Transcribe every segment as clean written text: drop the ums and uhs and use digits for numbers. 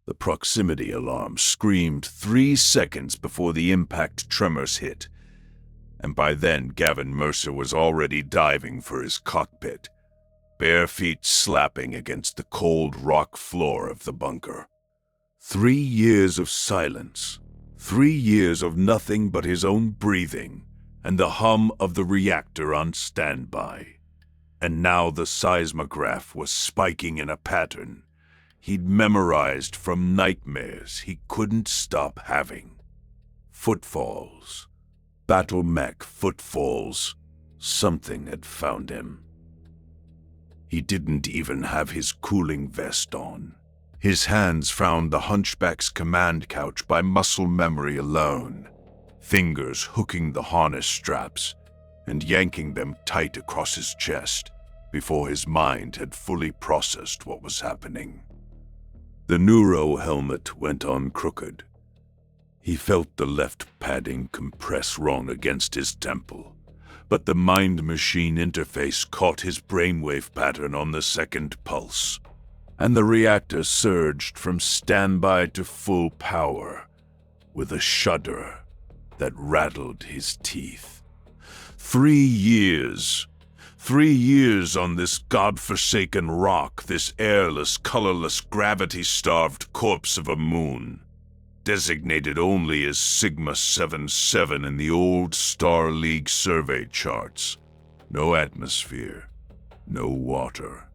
The proximity alarm screamed 3 seconds before the impact tremors hit, and by then Gavin Mercer was already diving for his cockpit, bare feet slapping against the cold rock floor of the bunker. 3 years of silence, 3 years of nothing but his own breathing and the hum of the reactor on standby. And now the seismograph was spiking in a pattern he'd memorized from nightmares he couldn't stop having. Footfalls. Battle Mech footfalls. Something had found him. He didn't even have his cooling vest on. His hands found the hunchback's command couch by muscle memory alone, fingers hooking the harness straps and yanking them tight across his chest before his mind had fully processed what was happening. The neuro helmet went on crooked. He felt the left padding compress wrong against his temple, but the mind-machine interface caught his brainwave pattern on the second pulse, and the reactor surged from standby to full power with a shudder that rattled his teeth. 3 years. 3 years on this godforsaken rock, this airless, colorless, gravity-starved corpse of a moon, designated only as Sigma 77 in the old Star League survey charts. No atmosphere, no water,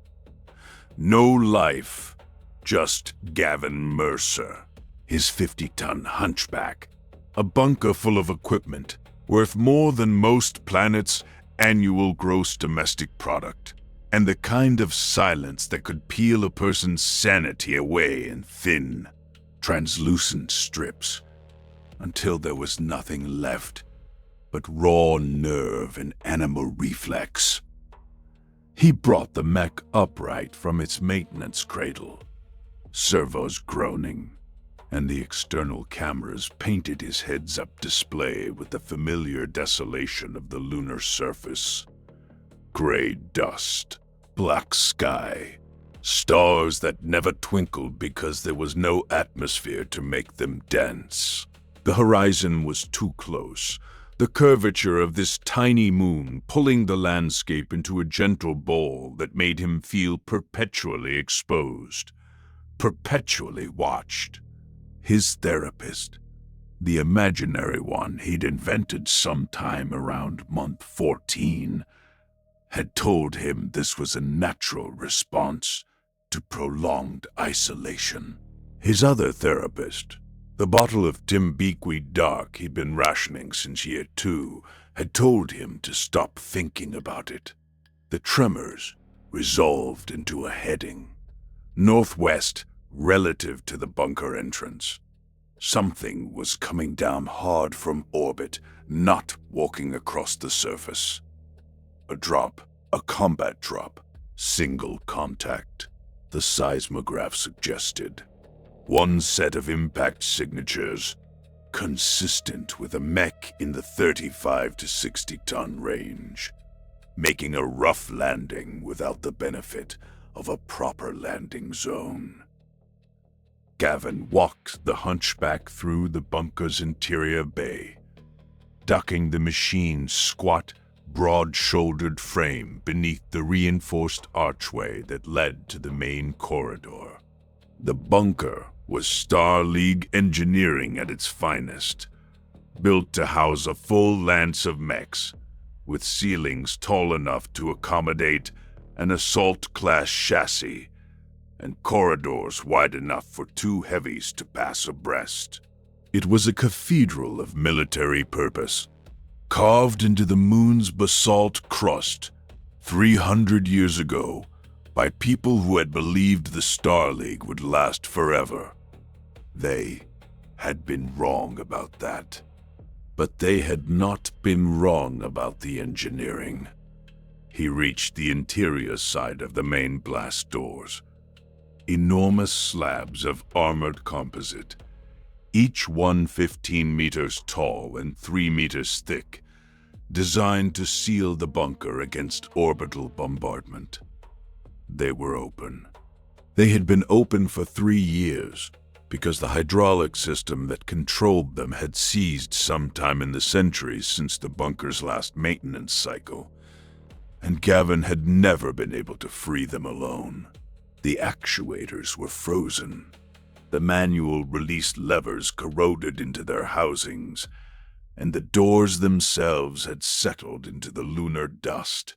no life, just Gavin Mercer, his 50-ton hunchback, a bunker full of equipment worth more than most planets' annual gross domestic product, and the kind of silence that could peel a person's sanity away in thin, translucent strips, until there was nothing left but raw nerve and animal reflex. He brought the mech upright from its maintenance cradle, servos groaning, and the external cameras painted his heads-up display with the familiar desolation of the lunar surface. Gray dust, black sky, stars that never twinkled because there was no atmosphere to make them dance. The horizon was too close, the curvature of this tiny moon pulling the landscape into a gentle ball that made him feel perpetually exposed, perpetually watched. His therapist, the imaginary one he'd invented sometime around month 14, had told him this was a natural response to prolonged isolation. His other therapist, the bottle of Timbeekweed Dark he'd been rationing since year 2, had told him to stop thinking about it. The tremors resolved into a heading, northwest relative to the bunker entrance. Something was coming down hard from orbit, not walking across the surface. A drop, a combat drop, single contact, the seismograph suggested. One set of impact signatures, consistent with a mech in the 35 to 60-ton range, making a rough landing without the benefit of a proper landing zone. Gavin walked the hunchback through the bunker's interior bay, ducking the machine's squat, broad-shouldered frame beneath the reinforced archway that led to the main corridor. The bunker was Star League engineering at its finest, built to house a full lance of mechs, with ceilings tall enough to accommodate an assault-class chassis and corridors wide enough for 2 heavies to pass abreast. It was a cathedral of military purpose, carved into the moon's basalt crust 300 years ago by people who had believed the Star League would last forever. They had been wrong about that, but they had not been wrong about the engineering. He reached the interior side of the main blast doors. Enormous slabs of armored composite, each one 15 meters tall and 3 meters thick, designed to seal the bunker against orbital bombardment. They were open. They had been open for 3 years, because the hydraulic system that controlled them had seized sometime in the centuries since the bunker's last maintenance cycle, and Gavin had never been able to free them alone. The actuators were frozen. The manual release levers corroded into their housings, and the doors themselves had settled into the lunar dust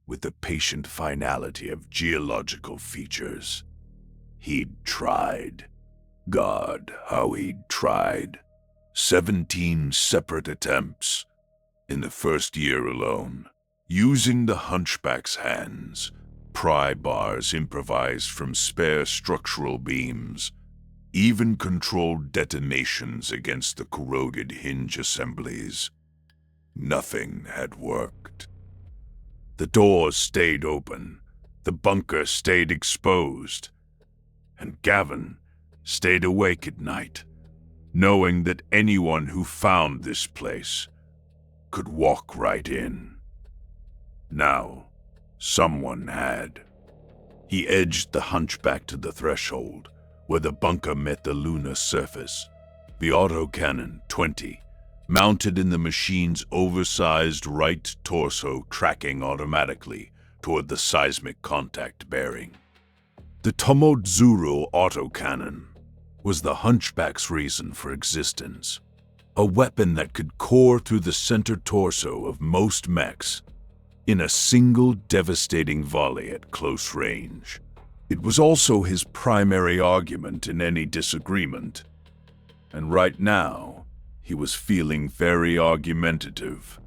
with the patient finality of geological features. He'd tried. God, how he'd tried. 17 separate attempts in the first year alone, using the Hunchback's hands, pry bars improvised from spare structural beams, even controlled detonations against the corroded hinge assemblies. Nothing had worked. The doors stayed open, the bunker stayed exposed, and Gavin stayed awake at night, knowing that anyone who found this place could walk right in. Now, someone had. He edged the Hunchback to the threshold, where the bunker met the lunar surface. The autocannon 20, mounted in the machine's oversized right torso, tracking automatically toward the seismic contact bearing. The Tomodzuru autocannon was the Hunchback's reason for existence, a weapon that could core through the center torso of most mechs in a single devastating volley at close range. It was also his primary argument in any disagreement, and right now he was feeling very argumentative.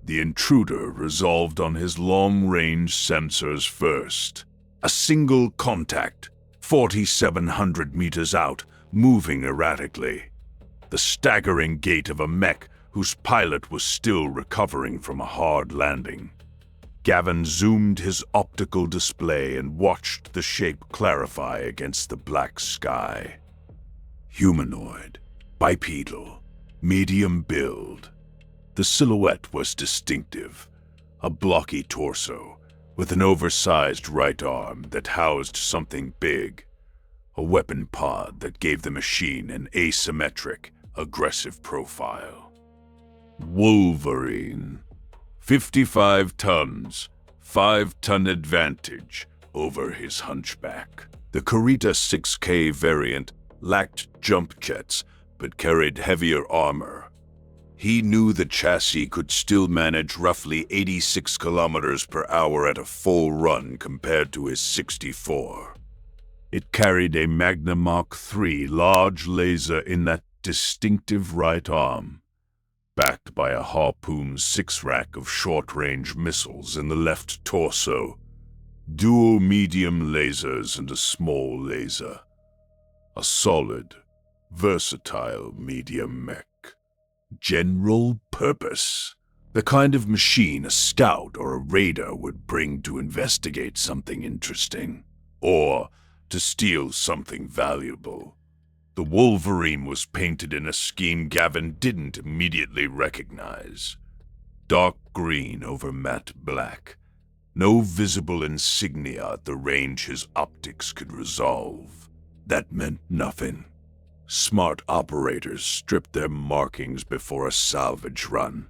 The intruder resolved on his long-range sensors first. A single contact, 4,700 meters out, moving erratically. The staggering gait of a mech whose pilot was still recovering from a hard landing. Gavin zoomed his optical display and watched the shape clarify against the black sky. Humanoid, bipedal, medium build. The silhouette was distinctive, a blocky torso, with an oversized right arm that housed something big, a weapon pod that gave the machine an asymmetric, aggressive profile. Wolverine. 55 tons, 5-ton advantage over his Hunchback. The Kurita 6K variant lacked jump jets but carried heavier armor. He knew the chassis could still manage roughly 86 kilometers per hour at a full run compared to his 64. It carried a Magna Mach 3 large laser in that distinctive right arm, backed by a Harpoon 6-rack of short-range missiles in the left torso, dual medium lasers and a small laser. A solid, versatile medium mech. General purpose. The kind of machine a scout or a raider would bring to investigate something interesting, or to steal something valuable. The Wolverine was painted in a scheme Gavin didn't immediately recognize. Dark green over matte black. No visible insignia at the range his optics could resolve. That meant nothing. Smart operators stripped their markings before a salvage run.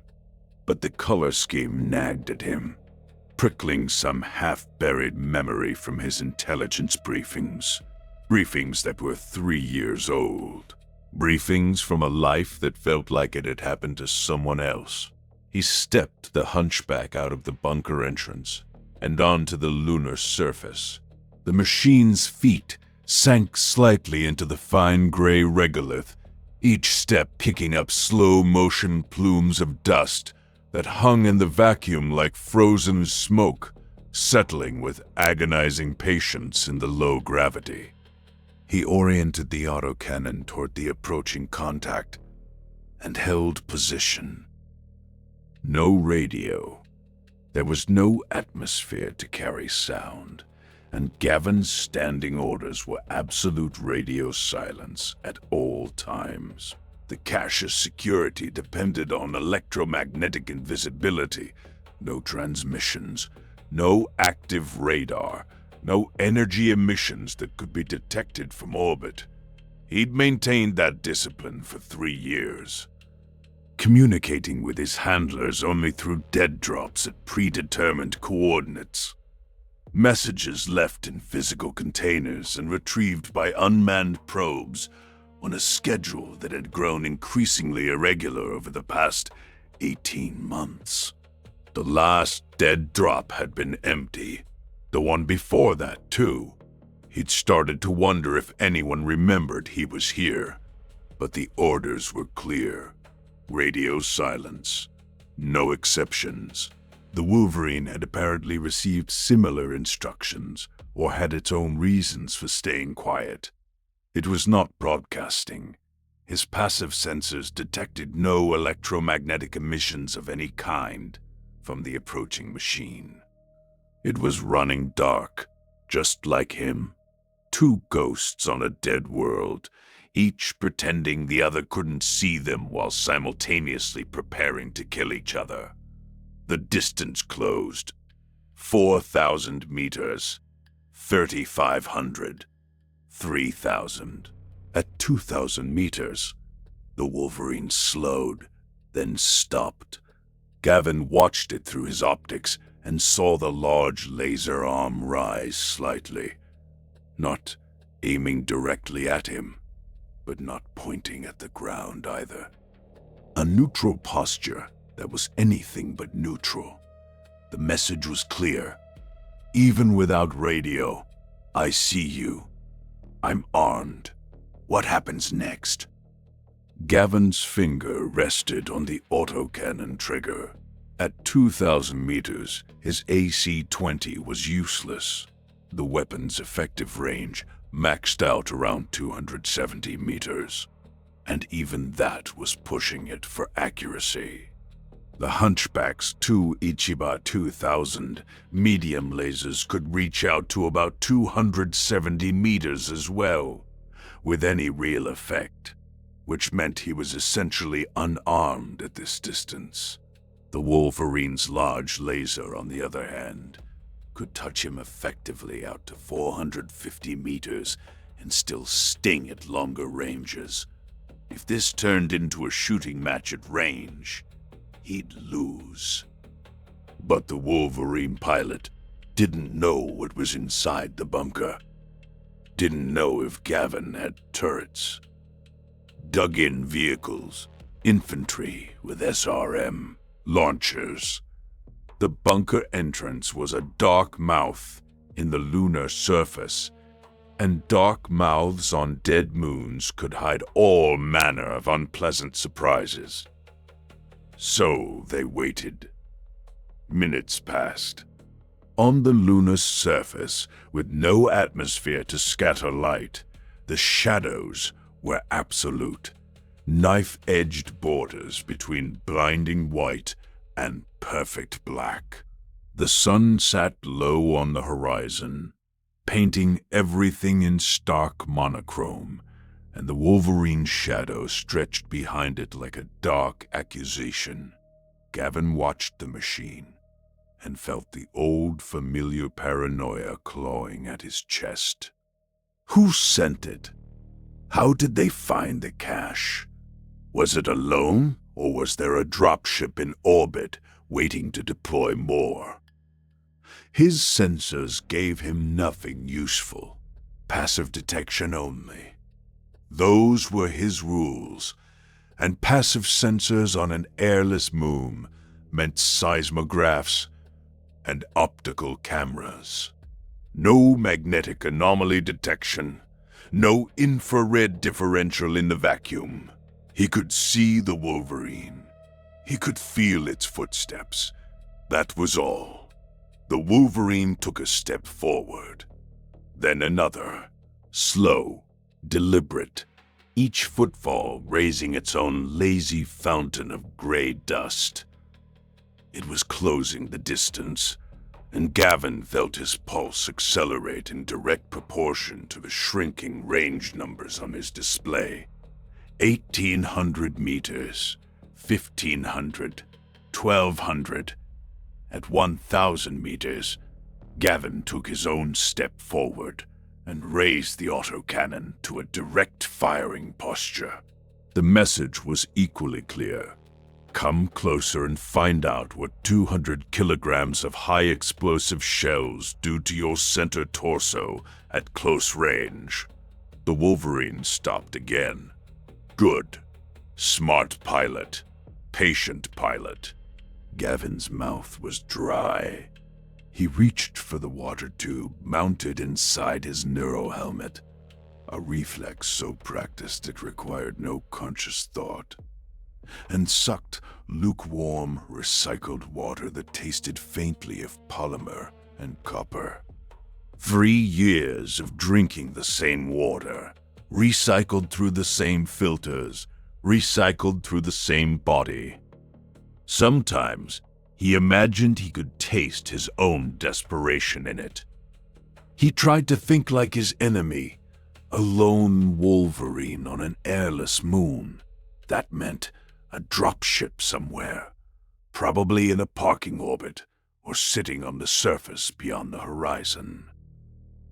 But the color scheme nagged at him, prickling some half-buried memory from his intelligence briefings. Briefings that were 3 years old. Briefings from a life that felt like it had happened to someone else. He stepped the Hunchback out of the bunker entrance and onto the lunar surface. The machine's feet sank slightly into the fine gray regolith, each step picking up slow-motion plumes of dust that hung in the vacuum like frozen smoke, settling with agonizing patience in the low gravity. He oriented the autocannon toward the approaching contact and held position. No radio. There was no atmosphere to carry sound, and Gavin's standing orders were absolute radio silence at all times. The cache's security depended on electromagnetic invisibility, no transmissions, no active radar, no energy emissions that could be detected from orbit. He'd maintained that discipline for 3 years, communicating with his handlers only through dead drops at predetermined coordinates. Messages left in physical containers and retrieved by unmanned probes on a schedule that had grown increasingly irregular over the past 18 months. The last dead drop had been empty. The one before that, too. He'd started to wonder if anyone remembered he was here. But the orders were clear. Radio silence. No exceptions. The Wolverine had apparently received similar instructions, or had its own reasons for staying quiet. It was not broadcasting. His passive sensors detected no electromagnetic emissions of any kind from the approaching machine. It was running dark, just like him. 2 ghosts on a dead world, each pretending the other couldn't see them while simultaneously preparing to kill each other. The distance closed. 4,000 meters. 3,500. 3,000. At 2,000 meters, the Wolverine slowed, then stopped. Gavin watched it through his optics and saw the large laser arm rise slightly. Not aiming directly at him, but not pointing at the ground either. A neutral posture that was anything but neutral. The message was clear. Even without radio, I see you. I'm armed. What happens next? Gavin's finger rested on the autocannon trigger. At 2,000 meters, his AC-20 was useless. The weapon's effective range maxed out around 270 meters, and even that was pushing it for accuracy. The Hunchback's 2 Ichiba 2000 medium lasers could reach out to about 270 meters as well, with any real effect, which meant he was essentially unarmed at this distance. The Wolverine's large laser, on the other hand, could touch him effectively out to 450 meters and still sting at longer ranges. If this turned into a shooting match at range, he'd lose. But the Wolverine pilot didn't know what was inside the bunker. Didn't know if Gavin had turrets, dug-in vehicles, infantry with SRM, launchers. The bunker entrance was a dark mouth in the lunar surface, and dark mouths on dead moons could hide all manner of unpleasant surprises. So they waited. Minutes passed. On the lunar surface, with no atmosphere to scatter light, the shadows were absolute, knife-edged borders between blinding white and perfect black. The sun sat low on the horizon, painting everything in stark monochrome, and the Wolverine shadow stretched behind it like a dark accusation. Gavin watched the machine and felt the old familiar paranoia clawing at his chest. Who sent it? How did they find the cache? Was it alone, or was there a dropship in orbit waiting to deploy more? His sensors gave him nothing useful, passive detection only. Those were his rules, and passive sensors on an airless moon meant seismographs and optical cameras. No magnetic anomaly detection, no infrared differential in the vacuum. He could see the Wolverine. He could feel its footsteps. That was all. The Wolverine took a step forward, then another, slow, deliberate, each footfall raising its own lazy fountain of gray dust. It was closing the distance, and Gavin felt his pulse accelerate in direct proportion to the shrinking range numbers on his display. 1,800 meters, 1,500, 1,200. At 1,000 meters, Gavin took his own step forward, and raise the autocannon to a direct firing posture. The message was equally clear. Come closer and find out what 200 kilograms of high-explosive shells do to your center torso at close range. The Wolverine stopped again. Good. Smart pilot. Patient pilot. Gavin's mouth was dry. He reached for the water tube mounted inside his neurohelmet, a reflex so practiced it required no conscious thought, and sucked lukewarm, recycled water that tasted faintly of polymer and copper. 3 years of drinking the same water, recycled through the same filters, recycled through the same body. Sometimes he imagined he could taste his own desperation in it. He tried to think like his enemy, a lone Wolverine on an airless moon. That meant a dropship somewhere, probably in a parking orbit or sitting on the surface beyond the horizon.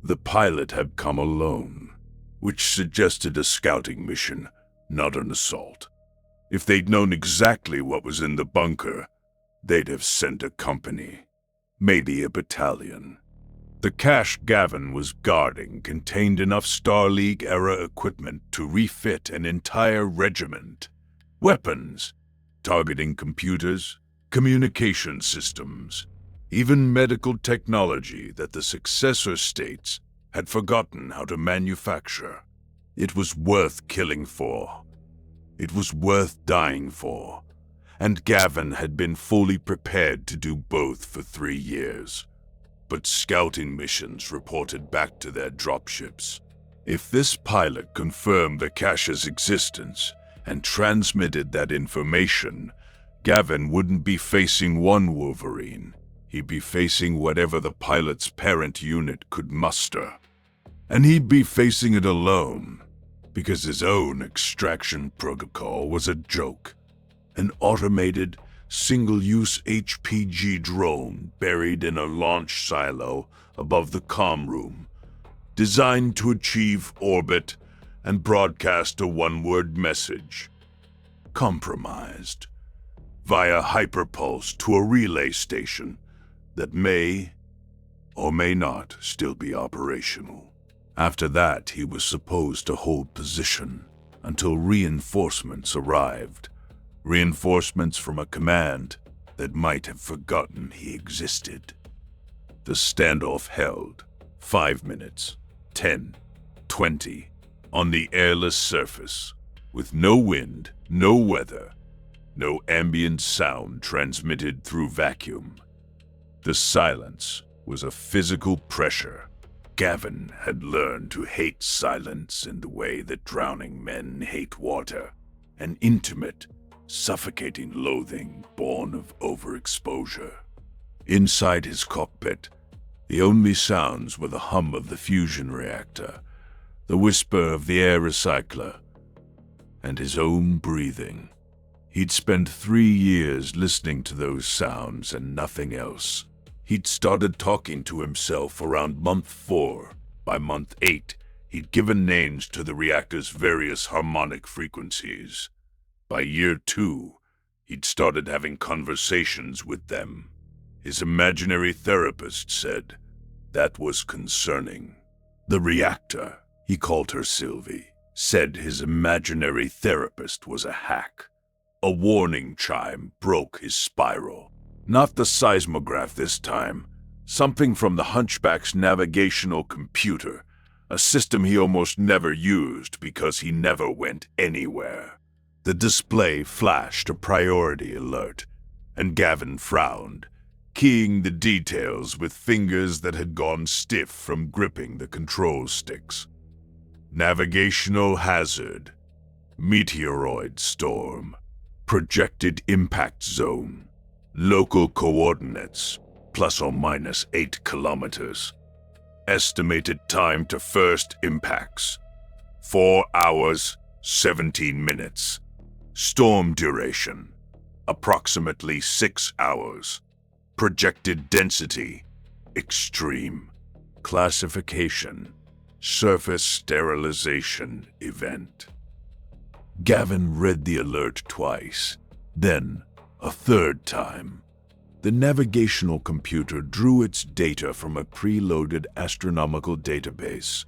The pilot had come alone, which suggested a scouting mission, not an assault. If they'd known exactly what was in the bunker, they'd have sent a company, maybe a battalion. The cache Gavin was guarding contained enough Star League-era equipment to refit an entire regiment. Weapons, targeting computers, communication systems, even medical technology that the successor states had forgotten how to manufacture. It was worth killing for. It was worth dying for. And Gavin had been fully prepared to do both for 3 years. But scouting missions reported back to their dropships. If this pilot confirmed the cache's existence and transmitted that information, Gavin wouldn't be facing one Wolverine. He'd be facing whatever the pilot's parent unit could muster. And he'd be facing it alone, because his own extraction protocol was a joke. An automated, single-use HPG drone buried in a launch silo above the comm room, designed to achieve orbit and broadcast a one-word message. Compromised, via hyperpulse to a relay station that may or may not still be operational. After that, he was supposed to hold position until reinforcements arrived. Reinforcements from a command that might have forgotten he existed. The standoff held 5 minutes, 10, 20, on the airless surface, with no wind, no weather, no ambient sound transmitted through vacuum. The silence was a physical pressure. Gavin had learned to hate silence in the way that drowning men hate water, an intimate, suffocating loathing born of overexposure. Inside his cockpit, the only sounds were the hum of the fusion reactor, the whisper of the air recycler, and his own breathing. He'd spent 3 years listening to those sounds and nothing else. He'd started talking to himself around month 4. By month 8, he'd given names to the reactor's various harmonic frequencies. By year 2, he'd started having conversations with them. His imaginary therapist said that was concerning. The reactor, he called her Sylvie, said his imaginary therapist was a hack. A warning chime broke his spiral. Not the seismograph this time. Something from the Hunchback's navigational computer, a system he almost never used because he never went anywhere. The display flashed a priority alert, and Gavin frowned, keying the details with fingers that had gone stiff from gripping the control sticks. Navigational hazard, meteoroid storm, projected impact zone, local coordinates, plus or minus 8 kilometers. Estimated time to first impacts, 4 hours, 17 minutes. Storm duration, approximately 6 hours. Projected density, extreme. Classification, Surface sterilization event. Gavin read the alert twice, then a third time. The navigational computer drew its data from a preloaded astronomical database,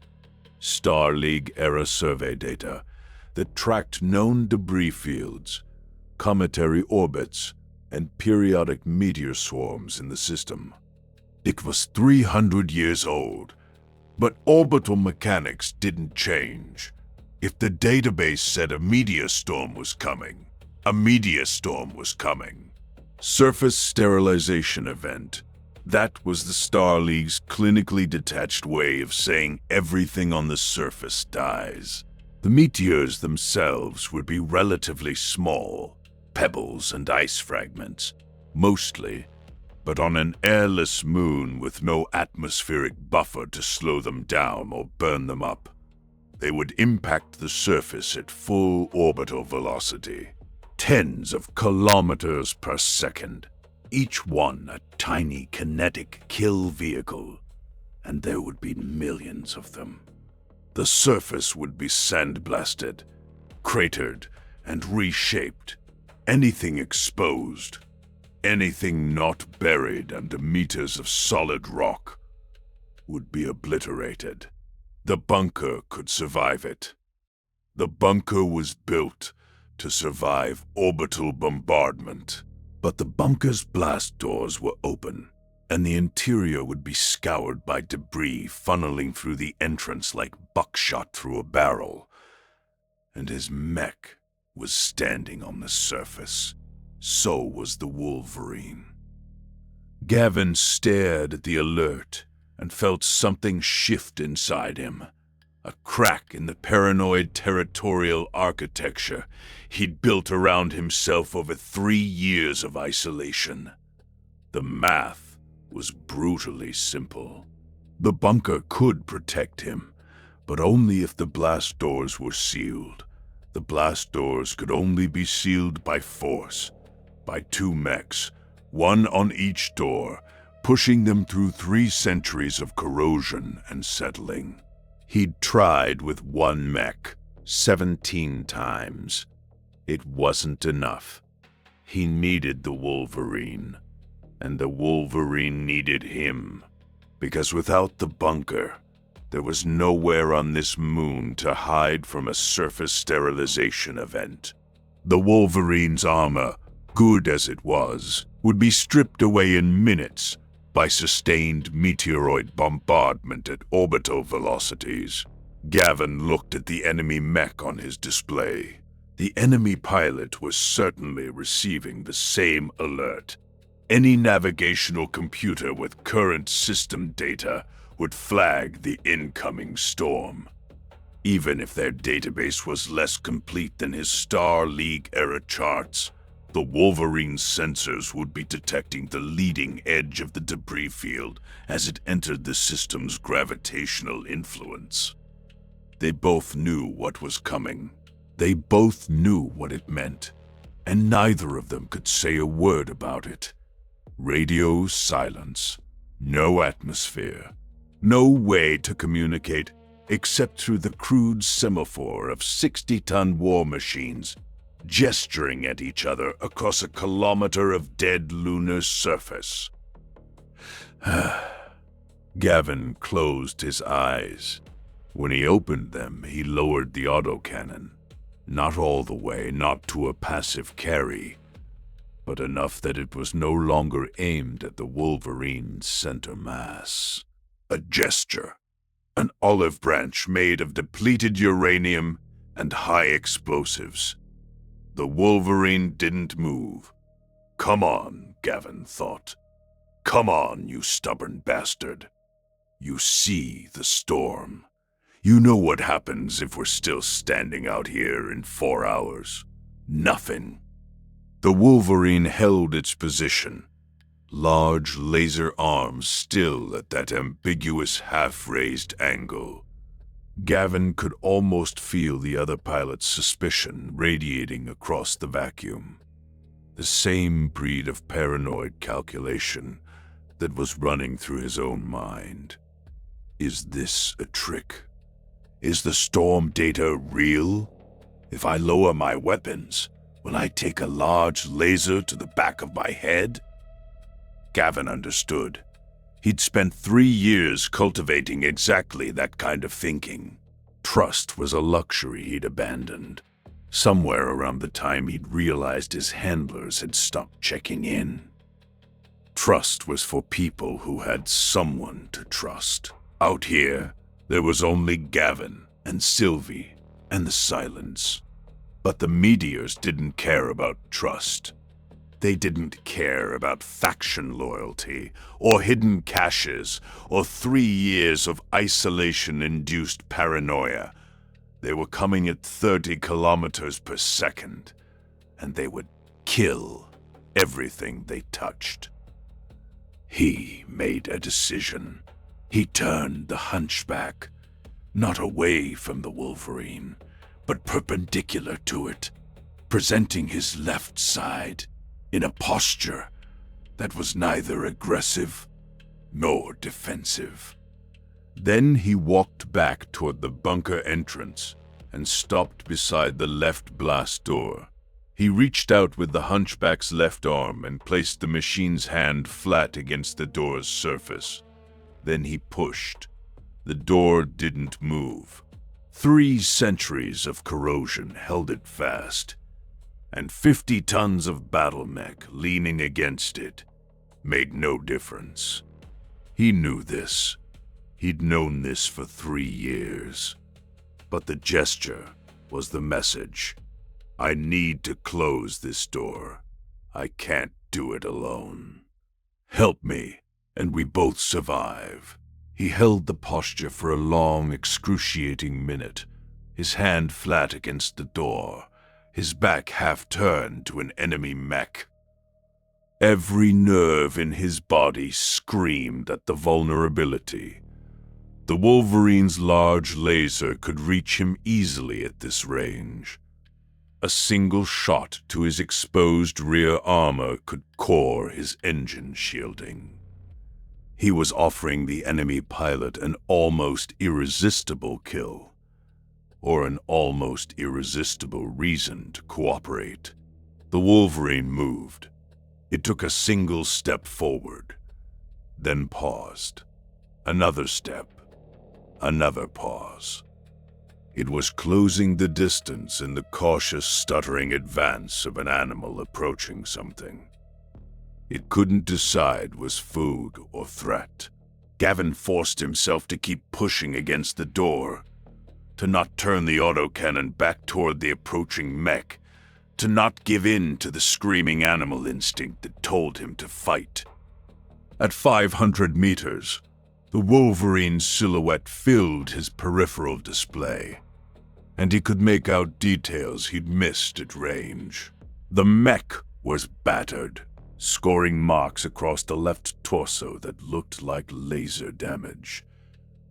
Star League era survey data, that tracked known debris fields, cometary orbits, and periodic meteor swarms in the system. It was 300 years old, but orbital mechanics didn't change. If the database said a meteor storm was coming, a meteor storm was coming. Surface sterilization event. That was the Star League's clinically detached way of saying everything on the surface dies. The meteors themselves would be relatively small, pebbles and ice fragments, mostly, but on an airless moon with no atmospheric buffer to slow them down or burn them up, they would impact the surface at full orbital velocity, tens of kilometers per second, each one a tiny kinetic kill vehicle, and there would be millions of them. The surface would be sandblasted, cratered, and reshaped. Anything exposed, anything not buried under meters of solid rock, would be obliterated. The bunker could survive it. The bunker was built to survive orbital bombardment. But the bunker's blast doors were open, and the interior would be scoured by debris funneling through the entrance like buckshot through a barrel. And his mech was standing on the surface. So was the Wolverine. Gavin stared at the alert and felt something shift inside him. A crack in the paranoid territorial architecture he'd built around himself over 3 years of isolation. The math was brutally simple. The bunker could protect him, but only if the blast doors were sealed. The blast doors could only be sealed by force, by 2 mechs, one on each door, pushing them through 3 centuries of corrosion and settling. He'd tried with 1 mech 17 times. It wasn't enough. He needed the Wolverine, and the Wolverine needed him, because without the bunker, there was nowhere on this moon to hide from a surface sterilization event. The Wolverine's armor, good as it was, would be stripped away in minutes by sustained meteoroid bombardment at orbital velocities. Gavin looked at the enemy mech on his display. The enemy pilot was certainly receiving the same alert. Any navigational computer with current system data would flag the incoming storm. Even if their database was less complete than his Star League-era charts, the Wolverine's sensors would be detecting the leading edge of the debris field as it entered the system's gravitational influence. They both knew what was coming. They both knew what it meant, and neither of them could say a word about it. Radio silence, no atmosphere, no way to communicate except through the crude semaphore of 60-ton war machines gesturing at each other across a kilometer of dead lunar surface. Gavin closed his eyes. When he opened them, he lowered the autocannon. Not all the way, not to a passive carry, but enough that it was no longer aimed at the Wolverine's center mass. A gesture. An olive branch made of depleted uranium and high explosives. The Wolverine didn't move. Come on, Gavin thought. Come on, you stubborn bastard. You see the storm. You know what happens if we're still standing out here in 4 hours. Nothing. The Wolverine held its position, large laser arms still at that ambiguous half-raised angle. Gavin could almost feel the other pilot's suspicion radiating across the vacuum. The same breed of paranoid calculation that was running through his own mind. Is this a trick? Is the storm data real? If I lower my weapons, will I take a large laser to the back of my head? Gavin understood. He'd spent 3 years cultivating exactly that kind of thinking. Trust was a luxury he'd abandoned, somewhere around the time he'd realized his handlers had stopped checking in. Trust was for people who had someone to trust. Out here, there was only Gavin and Sylvie and the silence. But the Meteors didn't care about trust. They didn't care about faction loyalty, or hidden caches, or 3 years of isolation-induced paranoia. They were coming at 30 kilometers per second, and they would kill everything they touched. He made a decision. He turned the hunchback, not away from the Wolverine, but perpendicular to it, presenting his left side in a posture that was neither aggressive nor defensive. Then he walked back toward the bunker entrance and stopped beside the left blast door. He reached out with the hunchback's left arm and placed the machine's hand flat against the door's surface. Then he pushed. The door didn't move. 3 centuries of corrosion held it fast, and 50 tons of battle mech leaning against it made no difference. He knew this. He'd known this for 3 years. But the gesture was the message. I need to close this door. I can't do it alone. Help me, and we both survive. He held the posture for a long, excruciating minute, his hand flat against the door, his back half turned to an enemy mech. Every nerve in his body screamed at the vulnerability. The Wolverine's large laser could reach him easily at this range. A single shot to his exposed rear armor could core his engine shielding. He was offering the enemy pilot an almost irresistible kill, or an almost irresistible reason to cooperate. The Wolverine moved. It took a single step forward, then paused. Another step, another pause. It was closing the distance in the cautious, stuttering advance of an animal approaching something it couldn't decide was food or threat. Gavin forced himself to keep pushing against the door, to not turn the autocannon back toward the approaching mech, to not give in to the screaming animal instinct that told him to fight. At 500 meters, the Wolverine's silhouette filled his peripheral display, and he could make out details he'd missed at range. The mech was battered, scoring marks across the left torso that looked like laser damage.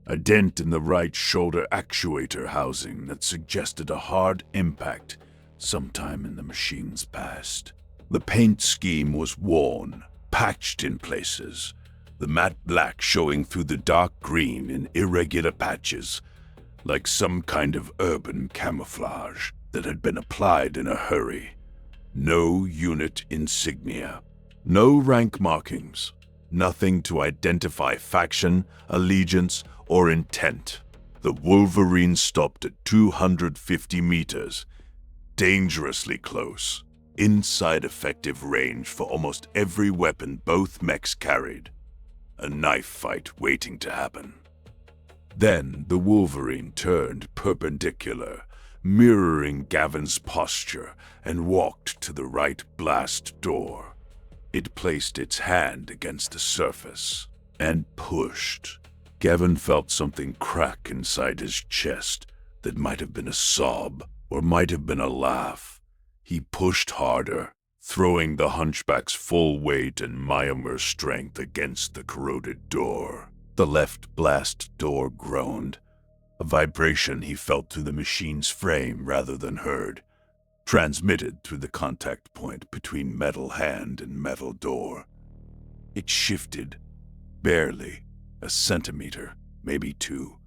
A dent in the right shoulder actuator housing that suggested a hard impact sometime in the machine's past. The paint scheme was worn, patched in places, the matte black showing through the dark green in irregular patches, like some kind of urban camouflage that had been applied in a hurry. No unit insignia, no rank markings, nothing to identify faction, allegiance, or intent. The Wolverine stopped at 250 meters, dangerously close, inside effective range for almost every weapon both mechs carried. A knife fight waiting to happen. Then the Wolverine turned perpendicular, mirroring Gavin's posture, and walked to the right blast door. It placed its hand against the surface and pushed. Gavin felt something crack inside his chest that might have been a sob or might have been a laugh. He pushed harder, throwing the hunchback's full weight and Myanmar strength against the corroded door. The left blast door groaned, a vibration he felt through the machine's frame rather than heard, transmitted through the contact point between metal hand and metal door. It shifted, barely, a centimeter, maybe 2,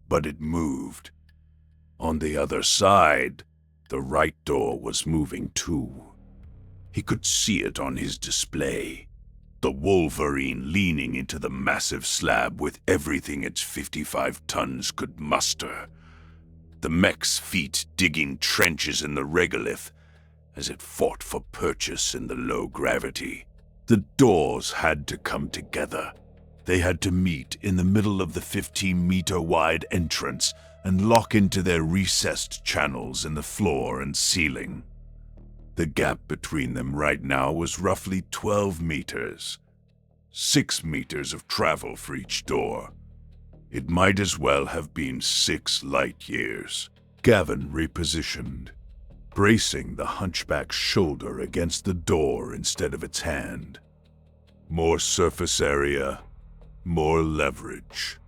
but it moved. On the other side, the right door was moving too. He could see it on his display. The Wolverine leaning into the massive slab with everything its 55 tons could muster. The Mech's feet digging trenches in the regolith as it fought for purchase in the low gravity. The doors had to come together. They had to meet in the middle of the 15-meter-wide entrance and lock into their recessed channels in the floor and ceiling. The gap between them right now was roughly 12 meters. 6 meters of travel for each door. It might as well have been 6 light years. Gavin repositioned, bracing the hunchback's shoulder against the door instead of its hand. More surface area, more leverage.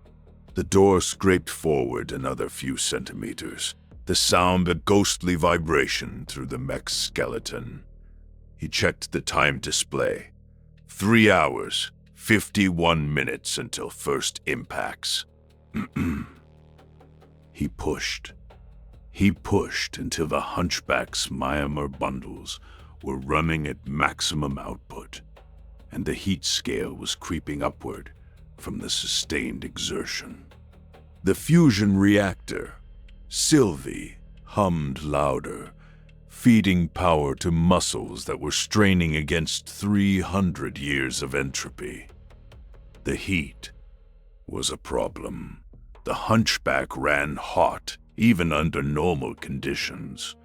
The door scraped forward another few centimeters, the sound a ghostly vibration through the Mech's skeleton. He checked the time display. 3 hours, 51 minutes until first impacts. He pushed. He pushed until the hunchback's Myanmar bundles were running at maximum output, and the heat scale was creeping upward from the sustained exertion. The fusion reactor, Sylvie, hummed louder, feeding power to muscles that were straining against 300 years of entropy. The heat was a problem. The hunchback ran hot, even under normal conditions.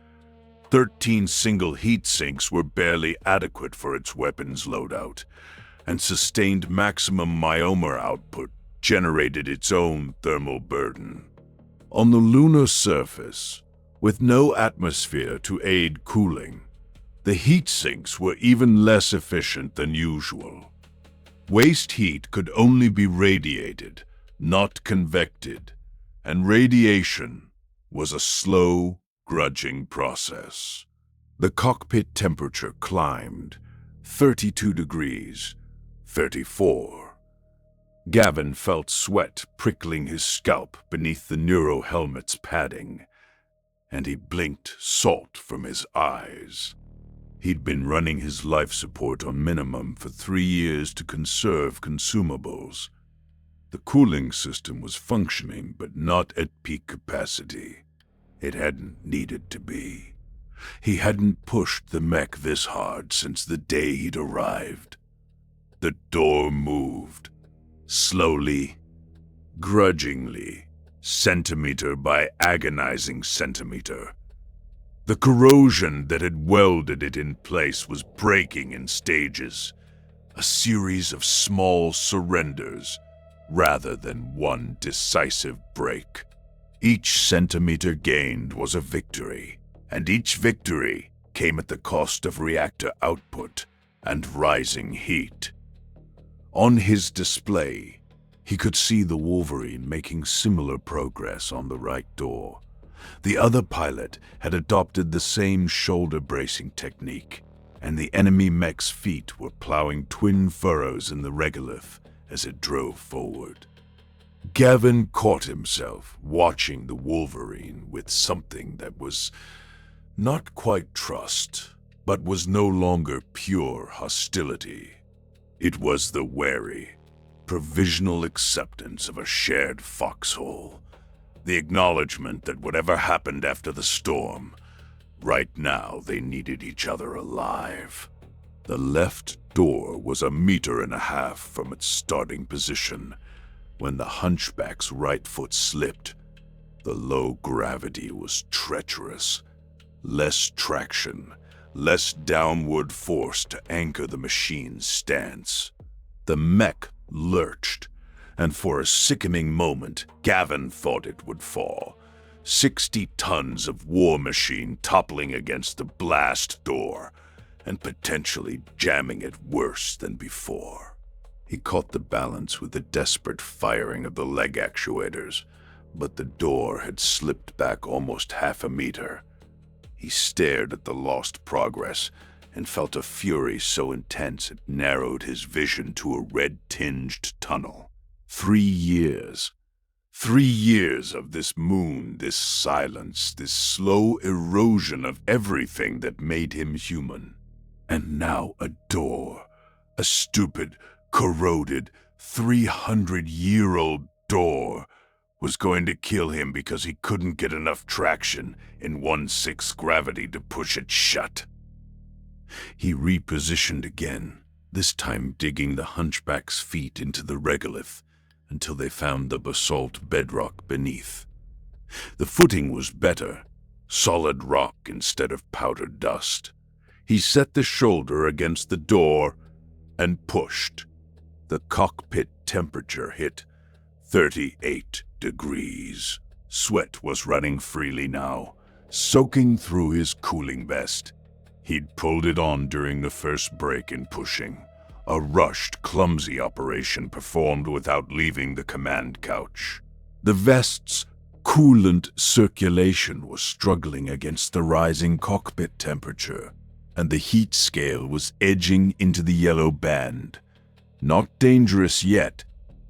13 single heat sinks were barely adequate for its weapons loadout, and sustained maximum Myanmar output generated its own thermal burden. On the lunar surface, with no atmosphere to aid cooling, the heat sinks were even less efficient than usual. Waste heat could only be radiated, not convected, and radiation was a slow, grudging process. The cockpit temperature climbed, 32 degrees, 34. Gavin felt sweat prickling his scalp beneath the neurohelmet's padding, and he blinked salt from his eyes. He'd been running his life support on minimum for 3 years to conserve consumables. The cooling system was functioning, but not at peak capacity. It hadn't needed to be. He hadn't pushed the Mech this hard since the day he'd arrived. The door moved, slowly, grudgingly, centimeter by agonizing centimeter. The corrosion that had welded it in place was breaking in stages, a series of small surrenders rather than one decisive break. Each centimeter gained was a victory, and each victory came at the cost of reactor output and rising heat. On his display, he could see the Wolverine making similar progress on the right door. The other pilot had adopted the same shoulder-bracing technique, and the enemy Mech's feet were plowing twin furrows in the regolith as it drove forward. Gavin caught himself watching the Wolverine with something that was not quite trust, but was no longer pure hostility. It was the wary, provisional acceptance of a shared foxhole, the acknowledgement that whatever happened after the storm, right now they needed each other alive. The left door was 1.5 meters from its starting position when the hunchback's right foot slipped. The low gravity was treacherous. Less traction, less downward force to anchor the machine's stance. The Mech lurched, and for a sickening moment, Gavin thought it would fall. 60 tons of war machine toppling against the blast door, and potentially jamming it worse than before. He caught the balance with the desperate firing of the leg actuators, but the door had slipped back almost 0.5 meters. He stared at the lost progress and felt a fury so intense it narrowed his vision to a red-tinged tunnel. 3 years. 3 years of this moon, this silence, this slow erosion of everything that made him human. And now a door. A stupid, corroded, 300-year-old door was going to kill him because he couldn't get enough traction in 1/6 gravity to push it shut. He repositioned again, this time digging the hunchback's feet into the regolith until they found the basalt bedrock beneath. The footing was better, solid rock instead of powdered dust. He set the shoulder against the door and pushed. The cockpit temperature hit 38 degrees. Sweat was running freely now, soaking through his cooling vest. He'd pulled it on during the first break in pushing. A rushed, clumsy operation performed without leaving the command couch. The vest's coolant circulation was struggling against the rising cockpit temperature, and the heat scale was edging into the yellow band. Not dangerous yet,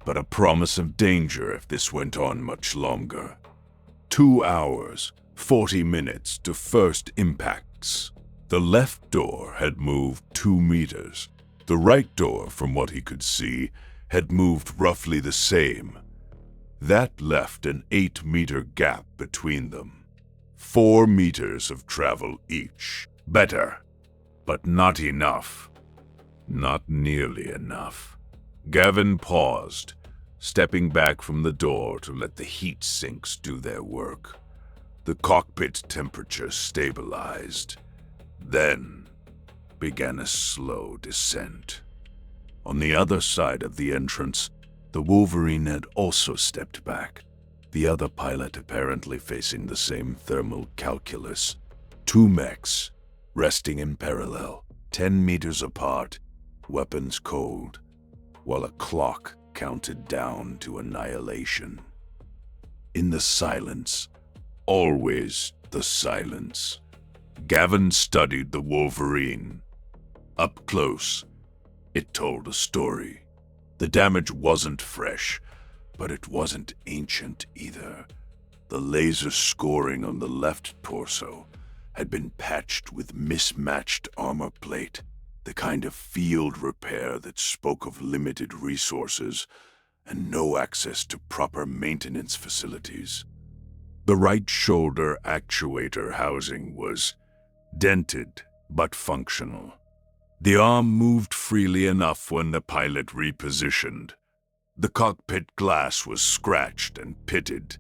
but a promise of danger if this went on much longer. 2 hours, 40 minutes to first impacts. The left door had moved 2 meters. The right door, from what he could see, had moved roughly the same. That left an 8-meter gap between them. 4 meters of travel each. Better, but not enough. Not nearly enough. Gavin paused, stepping back from the door to let the heat sinks do their work. The cockpit temperature stabilized. Then began a slow descent. On the other side of the entrance, the Wolverine had also stepped back, the other pilot apparently facing the same thermal calculus. 2 mechs, resting in parallel, 10 meters apart, weapons cold, while a clock counted down to annihilation. In the silence, always the silence, Gavin studied the Wolverine. Up close, it told a story. The damage wasn't fresh, but it wasn't ancient either. The laser scoring on the left torso had been patched with mismatched armor plate, the kind of field repair that spoke of limited resources and no access to proper maintenance facilities. The right shoulder actuator housing was dented but functional. The arm moved freely enough when the pilot repositioned. The cockpit glass was scratched and pitted,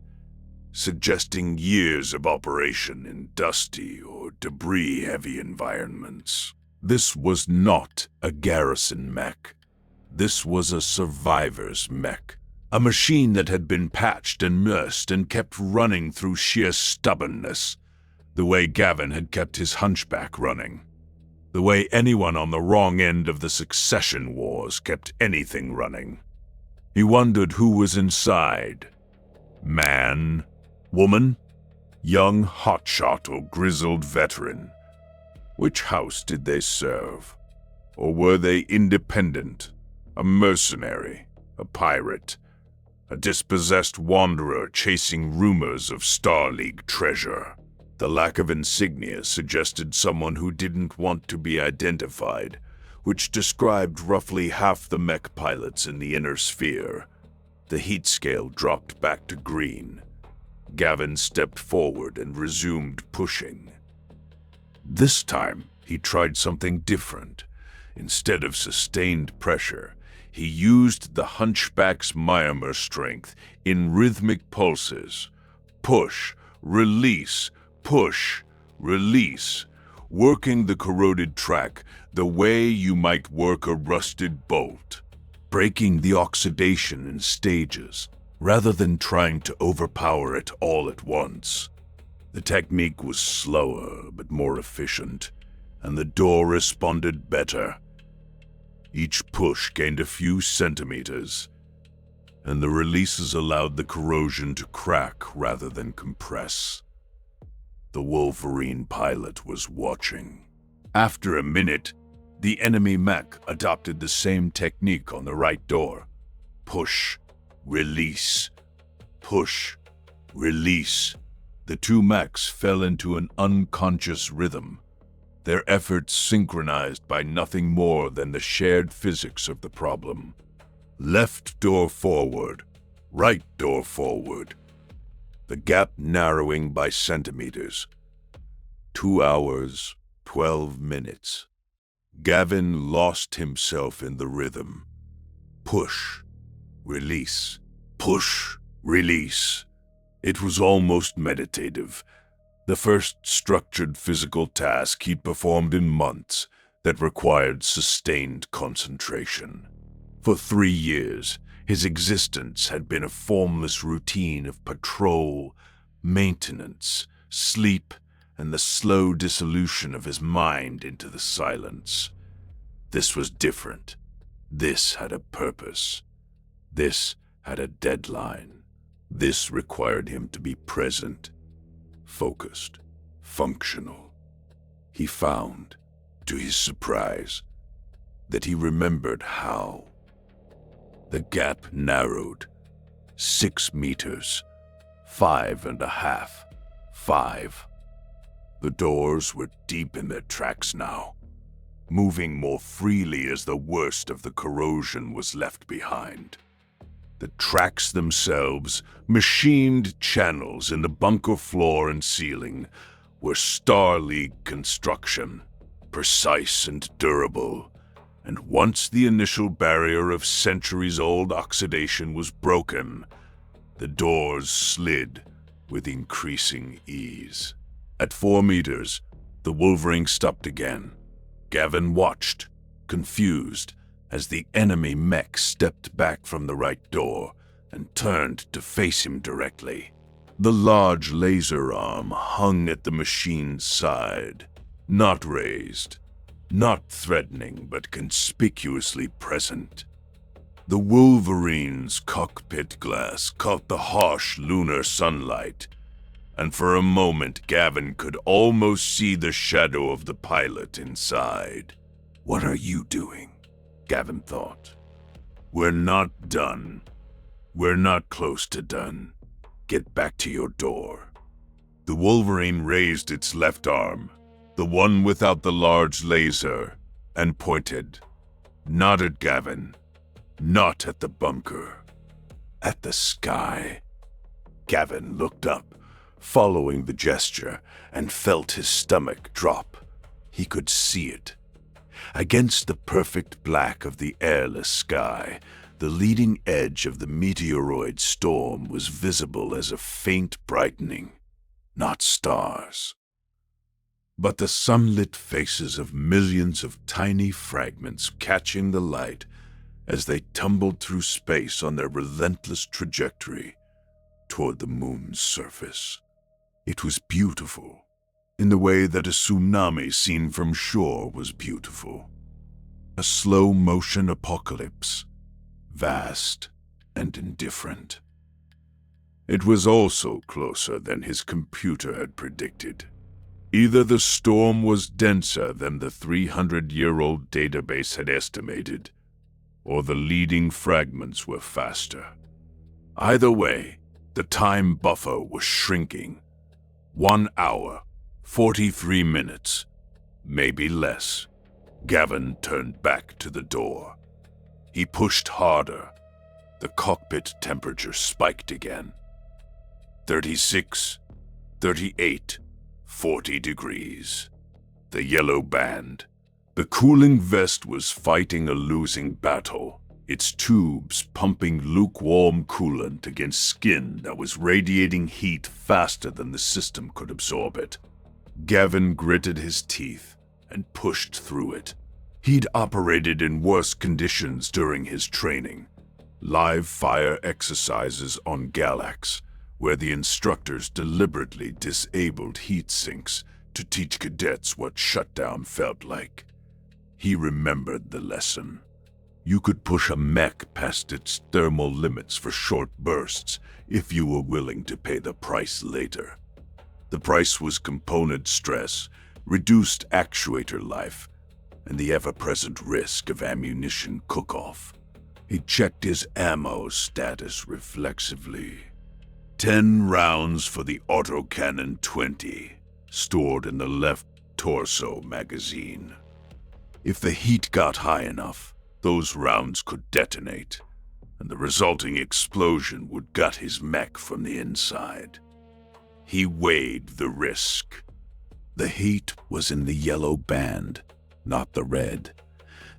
suggesting years of operation in dusty or debris-heavy environments. This was not a garrison mech. This was a survivor's mech, a machine that had been patched and nursed and kept running through sheer stubbornness, the way Gavin had kept his hunchback running, the way anyone on the wrong end of the succession wars kept anything running. He wondered who was inside. Man, woman, young hotshot or grizzled veteran. Which house did they serve? Or were they independent? A mercenary, a pirate, a dispossessed wanderer chasing rumors of Star League treasure? The lack of insignia suggested someone who didn't want to be identified, which described roughly half the mech pilots in the inner sphere. The heat scale dropped back to green. Gavin stepped forward and resumed pushing. This time, he tried something different. Instead of sustained pressure, he used the hunchback's myomer strength in rhythmic pulses. Push, release, push, release, working the corroded track the way you might work a rusted bolt, breaking the oxidation in stages rather than trying to overpower it all at once. The technique was slower but more efficient, and the door responded better. Each push gained a few centimeters, and the releases allowed the corrosion to crack rather than compress. The Wolverine pilot was watching. After a minute, the enemy mech adopted the same technique on the right door. Push, release, push, release. The two mechs fell into an unconscious rhythm, their efforts synchronized by nothing more than the shared physics of the problem. Left door forward, right door forward. The gap narrowing by centimeters. 2 hours, 12 minutes. Gavin lost himself in the rhythm. Push, release, push, release. It was almost meditative. The first structured physical task he'd performed in months that required sustained concentration. For 3 years, his existence had been a formless routine of patrol, maintenance, sleep, and the slow dissolution of his mind into the silence. This was different. This had a purpose. This had a deadline. This required him to be present, focused, functional. He found, to his surprise, that he remembered how. The gap narrowed. 6 meters. 5.5. 5. The doors were deep in their tracks now, moving more freely as the worst of the corrosion was left behind. The tracks themselves, machined channels in the bunker floor and ceiling, were Star League construction, precise and durable, and once the initial barrier of centuries-old oxidation was broken, the doors slid with increasing ease. At 4 meters, the Wolverine stopped again. Gavin watched, confused, as the enemy mech stepped back from the right door and turned to face him directly. The large laser arm hung at the machine's side, not raised, not threatening but conspicuously present. The Wolverine's cockpit glass caught the harsh lunar sunlight, and for a moment Gavin could almost see the shadow of the pilot inside. "What are you doing?" Gavin thought. "We're not done. We're not close to done. Get back to your door." The Wolverine raised its left arm, the one without the large laser, and pointed. Not at Gavin. Not at the bunker. At the sky. Gavin looked up, following the gesture, and felt his stomach drop. He could see it. Against the perfect black of the airless sky, the leading edge of the meteoroid storm was visible as a faint brightening, not stars, but the sunlit faces of millions of tiny fragments catching the light as they tumbled through space on their relentless trajectory toward the moon's surface. It was beautiful, in the way that a tsunami seen from shore was beautiful. A slow-motion apocalypse, vast and indifferent. It was also closer than his computer had predicted. Either the storm was denser than the 300-year-old database had estimated, or the leading fragments were faster. Either way, the time buffer was shrinking. 1 hour, 43 minutes, maybe less. Gavin turned back to the door. He pushed harder. The cockpit temperature spiked again. 36, 38, 40 degrees. The yellow band. The cooling vest was fighting a losing battle, its tubes pumping lukewarm coolant against skin that was radiating heat faster than the system could absorb it. Gavin gritted his teeth and pushed through it. He'd operated in worse conditions during his training. Live fire exercises on Galax, where the instructors deliberately disabled heat sinks to teach cadets what shutdown felt like. He remembered the lesson. You could push a mech past its thermal limits for short bursts if you were willing to pay the price later. The price was component stress, reduced actuator life, and the ever-present risk of ammunition cook-off. He checked his ammo status reflexively. 10 rounds for the autocannon 20, stored in the left torso magazine. If the heat got high enough, those rounds could detonate, and the resulting explosion would gut his mech from the inside. He weighed the risk. The heat was in the yellow band, not the red.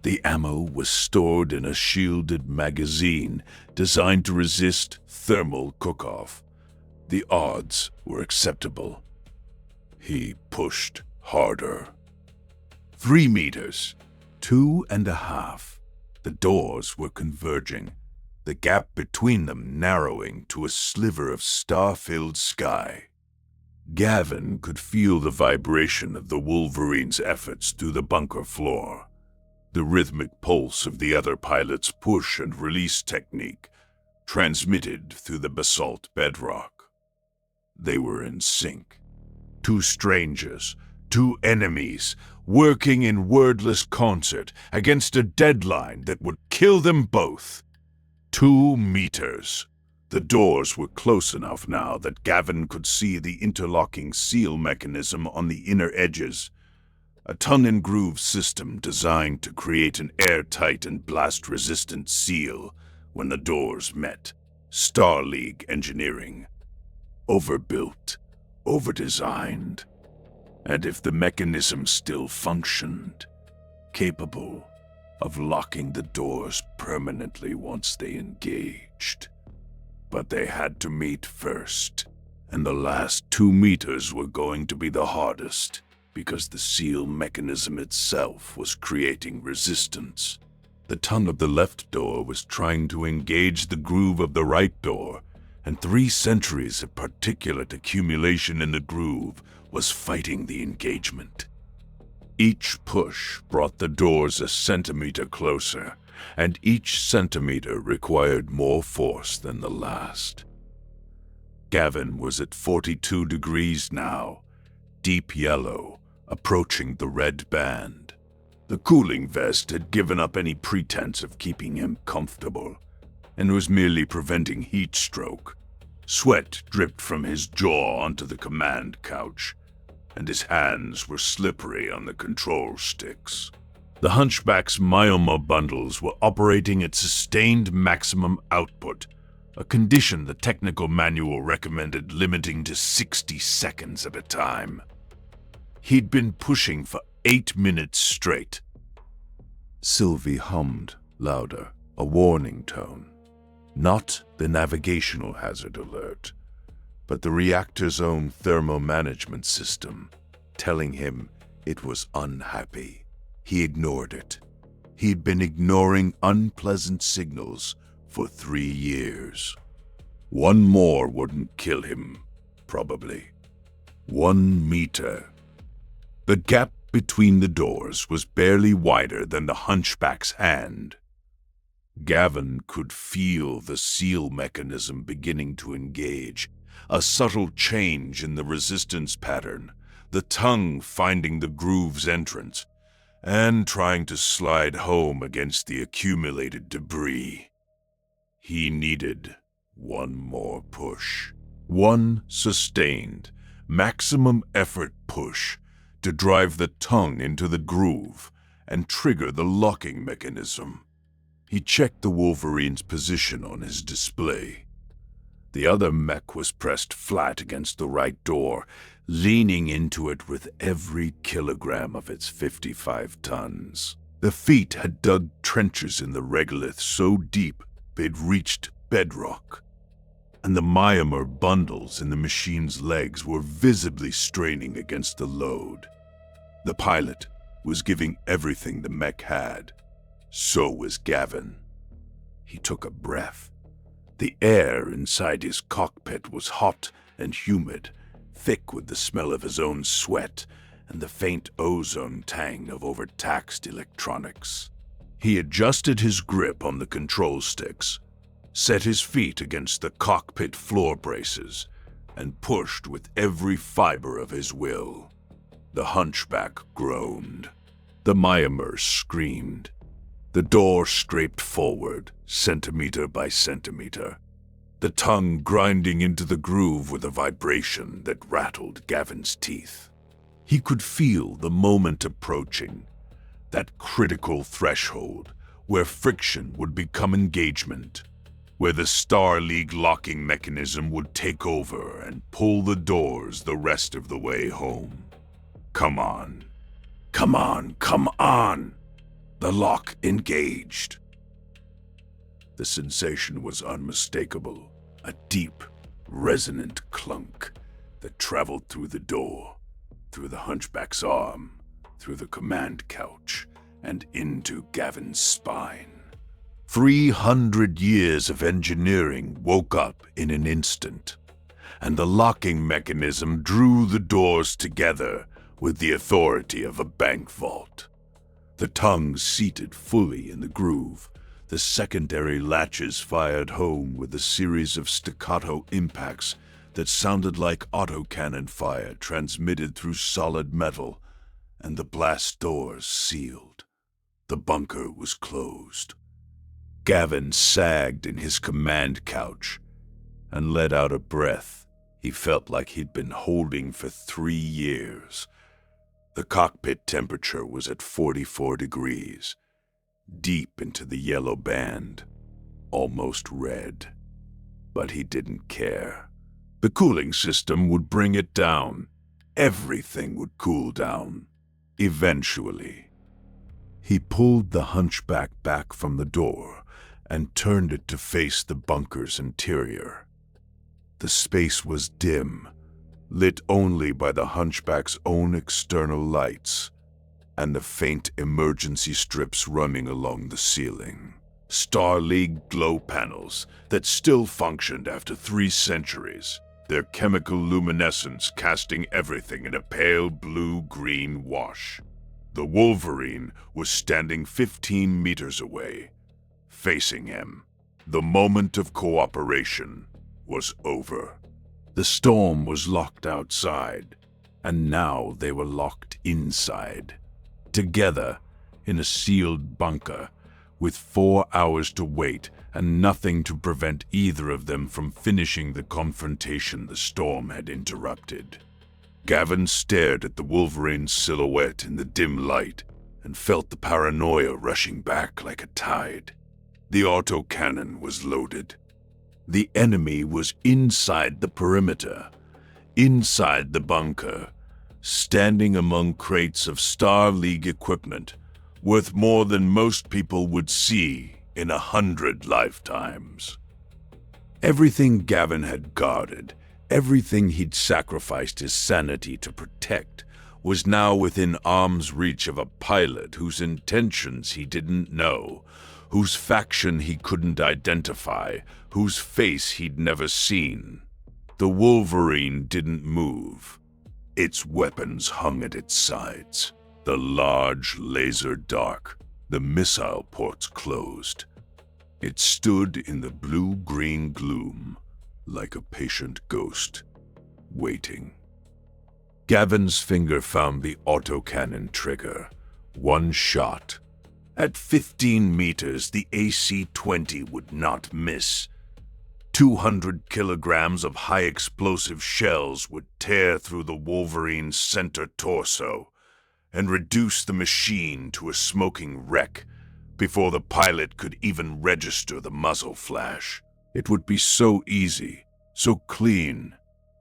The ammo was stored in a shielded magazine designed to resist thermal cook-off. The odds were acceptable. He pushed harder. 3 meters, 2.5. The doors were converging, the gap between them narrowing to a sliver of star-filled sky. Gavin could feel the vibration of the Wolverine's efforts through the bunker floor, the rhythmic pulse of the other pilot's push and release technique transmitted through the basalt bedrock. They were in sync. 2 strangers, 2 enemies, working in wordless concert against a deadline that would kill them both. 2 meters. The doors were close enough now that Gavin could see the interlocking seal mechanism on the inner edges, a tongue-and-groove system designed to create an airtight and blast-resistant seal when the doors met. Star League engineering. Overbuilt, overdesigned, and if the mechanism still functioned, capable of locking the doors permanently once they engaged. But they had to meet first, and the last 2 meters were going to be the hardest, because the seal mechanism itself was creating resistance. The tongue of the left door was trying to engage the groove of the right door, and 3 centuries of particulate accumulation in the groove was fighting the engagement. Each push brought the doors a centimeter closer, and each centimeter required more force than the last. Gavin was at 42 degrees now, deep yellow, approaching the red band. The cooling vest had given up any pretense of keeping him comfortable, and was merely preventing heat stroke. Sweat dripped from his jaw onto the command couch, and his hands were slippery on the control sticks. The Hunchback's myoma bundles were operating at sustained maximum output, a condition the technical manual recommended limiting to 60 seconds at a time. He'd been pushing for 8 minutes straight. Sylvie hummed louder, a warning tone. Not the navigational hazard alert, but the reactor's own thermal management system, telling him it was unhappy. He ignored it. He'd been ignoring unpleasant signals for 3 years. 1 more wouldn't kill him, probably. 1 meter. The gap between the doors was barely wider than the Hunchback's hand. Gavin could feel the seal mechanism beginning to engage, a subtle change in the resistance pattern, the tongue finding the groove's entrance, and trying to slide home against the accumulated debris. He needed 1 more push. 1 sustained, maximum effort push to drive the tongue into the groove and trigger the locking mechanism. He checked the Wolverine's position on his display. The other mech was pressed flat against the right door, leaning into it with every kilogram of its 55 tons. The feet had dug trenches in the regolith so deep they'd reached bedrock, and the myomer bundles in the machine's legs were visibly straining against the load. The pilot was giving everything the mech had. So was Gavin. He took a breath. The air inside his cockpit was hot and humid, thick with the smell of his own sweat and the faint ozone tang of overtaxed electronics. He adjusted his grip on the control sticks, set his feet against the cockpit floor braces, and pushed with every fiber of his will. The Hunchback groaned. The myomers screamed. The door scraped forward, centimeter by centimeter. the tongue grinding into the groove with a vibration that rattled Gavin's teeth. He could feel the moment approaching, that critical threshold where friction would become engagement, where the Star League locking mechanism would take over and pull the doors the rest of the way home. Come on. Come on, come on! The lock engaged. The sensation was unmistakable, a deep, resonant clunk that traveled through the door, through the hunchback's arm, through the command couch, and into Gavin's spine. 300 years of engineering woke up in an instant, and the locking mechanism drew the doors together with the authority of a bank vault. The tongue seated fully in the groove, the secondary latches fired home with a series of staccato impacts that sounded like autocannon fire transmitted through solid metal, and the blast doors sealed. The bunker was closed. Gavin sagged in his command couch and let out a breath he felt like he'd been holding for 3 years. The cockpit temperature was at 44 degrees, deep into the yellow band, almost red. But he didn't care. The cooling system would bring it down. Everything would cool down, eventually. He pulled the hunchback back from the door and turned it to face the bunker's interior. The space was dim, lit only by the hunchback's own external lights and the faint emergency strips running along the ceiling. Star League glow panels that still functioned after 3 centuries, their chemical luminescence casting everything in a pale blue-green wash. The Wolverine was standing 15 meters away, facing him. The moment of cooperation was over. The storm was locked outside, and now they were locked inside, together in a sealed bunker, with 4 hours to wait and nothing to prevent either of them from finishing the confrontation the storm had interrupted. Gavin stared at the Wolverine's silhouette in the dim light and felt the paranoia rushing back like a tide. The autocannon was loaded. The enemy was inside the perimeter, inside the bunker, standing among crates of Star League equipment worth more than most people would see in 100 lifetimes. Everything Gavin had guarded, everything he'd sacrificed his sanity to protect, was now within arm's reach of a pilot whose intentions he didn't know, whose faction he couldn't identify, whose face he'd never seen. The Wolverine didn't move. Its weapons hung at its sides, the large laser dark, the missile ports closed. It stood in the blue-green gloom, like a patient ghost, waiting. Gavin's finger found the autocannon trigger. 1 shot. At 15 meters, the AC-20 would not miss. 200 kilograms of high-explosive shells would tear through the Wolverine's center torso and reduce the machine to a smoking wreck before the pilot could even register the muzzle flash. It would be so easy, so clean,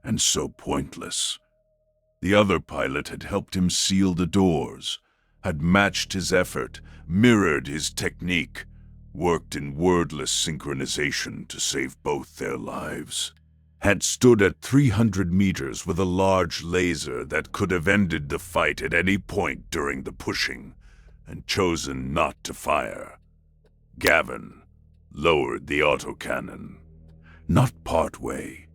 and so pointless. The other pilot had helped him seal the doors, had matched his effort, mirrored his technique, worked in wordless synchronization to save both their lives, had stood at 300 meters with a large laser that could have ended the fight at any point during the pushing, and chosen not to fire. Gavin lowered the autocannon, not partway,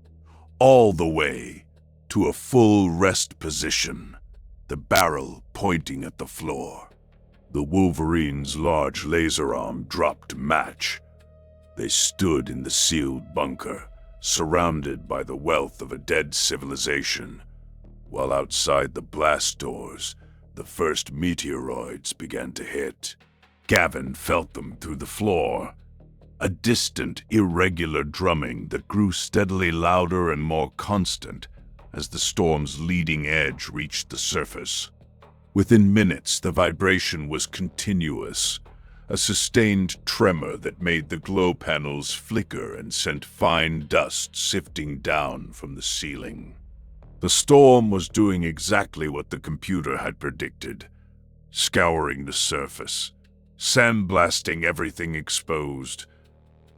all the way to a full rest position, the barrel pointing at the floor. The Wolverine's large laser arm dropped match. They stood in the sealed bunker, surrounded by the wealth of a dead civilization, while outside the blast doors, the first meteoroids began to hit. Gavin felt them through the floor. a distant, irregular drumming that grew steadily louder and more constant as the storm's leading edge reached the surface. Within minutes, the vibration was continuous, a sustained tremor that made the glow panels flicker and sent fine dust sifting down from the ceiling. The storm was doing exactly what the computer had predicted, scouring the surface, sandblasting everything exposed,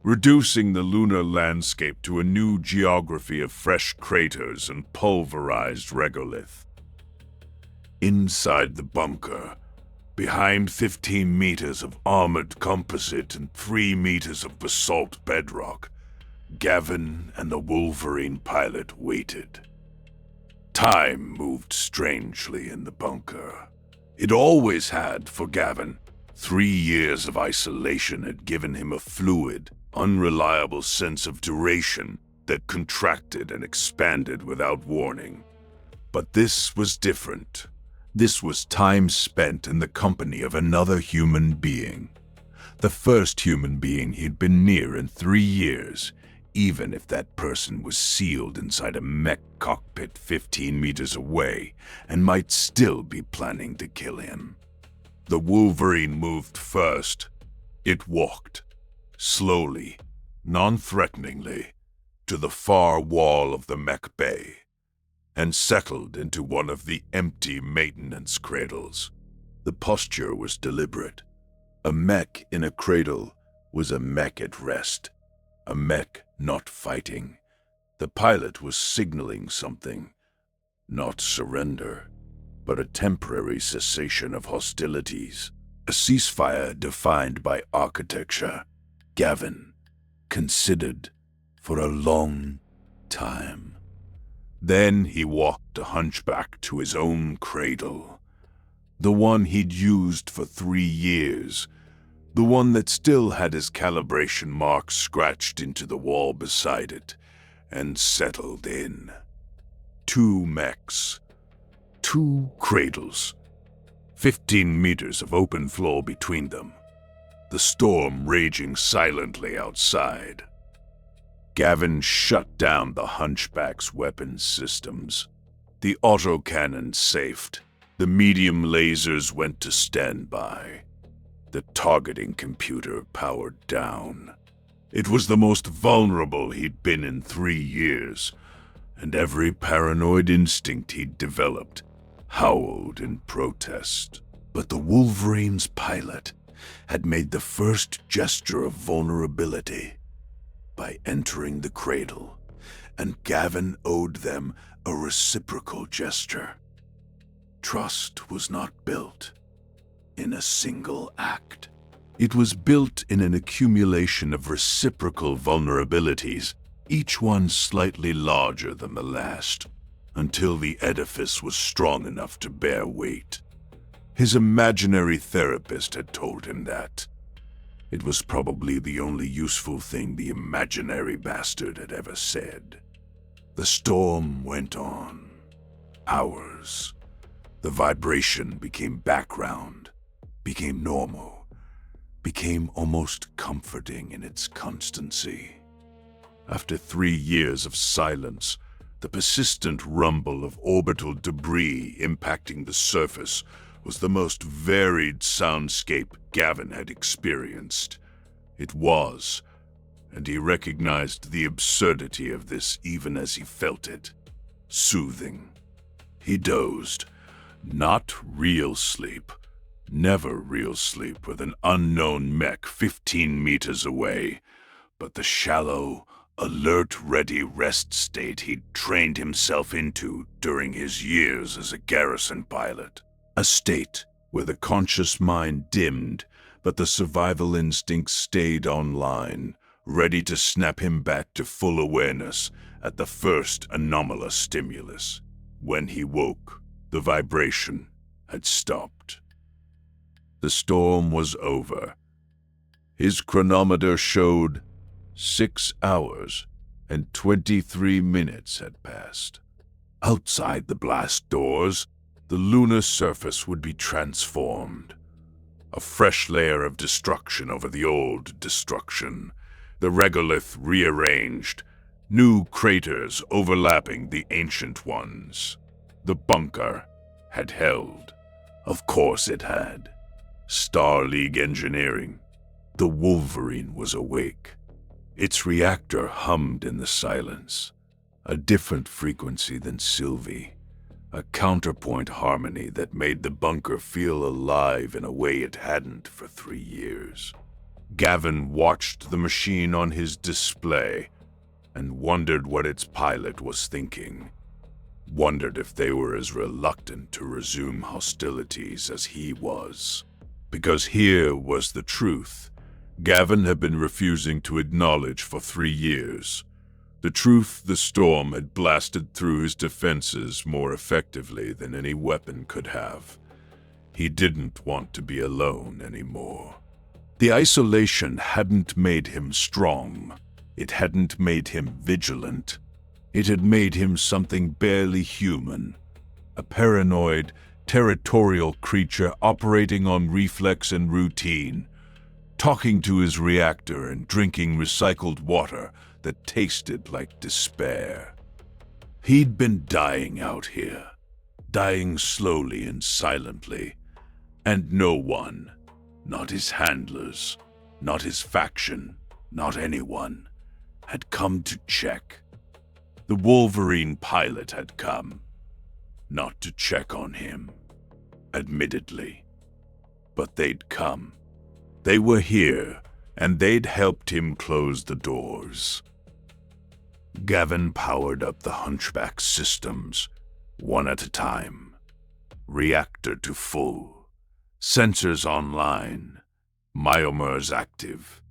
reducing the lunar landscape to a new geography of fresh craters and pulverized regolith. Inside the bunker, behind 15 meters of armored composite and 3 meters of basalt bedrock, Gavin and the Wolverine pilot waited. Time moved strangely in the bunker. It always had for Gavin. 3 years of isolation had given him a fluid, unreliable sense of duration that contracted and expanded without warning. But this was different. This was time spent in the company of another human being. The first human being he'd been near in 3 years, even if that person was sealed inside a mech cockpit 15 meters away and might still be planning to kill him. The Wolverine moved first. It walked, slowly, non-threateningly, to the far wall of the mech bay, and settled into one of the empty maintenance cradles. The posture was deliberate. A mech in a cradle was a mech at rest, a mech not fighting. The pilot was signaling something, not surrender, but a temporary cessation of hostilities, a ceasefire defined by architecture. Gavin considered for a long time. Then he walked a hunchback to his own cradle, the one he'd used for 3 years, the one that still had his calibration mark scratched into the wall beside it, and settled in. 2 mechs, 2 cradles, 15 meters of open floor between them, the storm raging silently outside. Gavin shut down the hunchback's weapons systems. The autocannon safed. The medium lasers went to standby. The targeting computer powered down. It was the most vulnerable he'd been in 3 years, and every paranoid instinct he'd developed howled in protest. But the Wolverine's pilot had made the first gesture of vulnerability by entering the cradle, and Gavin owed them a reciprocal gesture. Trust was not built in a single act. It was built in an accumulation of reciprocal vulnerabilities, each one slightly larger than the last, until the edifice was strong enough to bear weight. His imaginary therapist had told him that. It was probably the only useful thing the imaginary bastard had ever said. The storm went on. Hours. The vibration became background, became normal, became almost comforting in its constancy. After 3 years of silence, the persistent rumble of orbital debris impacting the surface was the most varied soundscape Gavin had experienced. It was, and he recognized the absurdity of this even as he felt it, soothing. He dozed, not real sleep, never real sleep with an unknown mech 15 meters away, but the shallow, alert-ready rest state he'd trained himself into during his years as a garrison pilot. A state where the conscious mind dimmed, but the survival instincts stayed online, ready to snap him back to full awareness at the first anomalous stimulus. When he woke, the vibration had stopped. The storm was over. His chronometer showed 6 hours and 23 minutes had passed. Outside the blast doors, the lunar surface would be transformed. A fresh layer of destruction over the old destruction. the regolith rearranged, new craters overlapping the ancient ones. The bunker had held. Of course it had. Star League engineering. The Wolverine was awake. Its reactor hummed in the silence, a different frequency than Sylvie, a counterpoint harmony that made the bunker feel alive in a way it hadn't for 3 years. Gavin watched the machine on his display and wondered what its pilot was thinking. Wondered if they were as reluctant to resume hostilities as he was. Because here was the truth Gavin had been refusing to acknowledge for 3 years. The truth the storm had blasted through his defenses more effectively than any weapon could have. He didn't want to be alone anymore. The isolation hadn't made him strong. It hadn't made him vigilant. It had made him something barely human. A paranoid, territorial creature operating on reflex and routine, talking to his reactor and drinking recycled water that tasted like despair. He'd been dying out here, dying slowly and silently, and no one, not his handlers, not his faction, not anyone, had come to check. The Wolverine pilot had come, not to check on him, admittedly, but they'd come. They were here, and they'd helped him close the doors. Gavin powered up the Hunchback systems, one at a time. Reactor to full. Sensors online. Myomers active.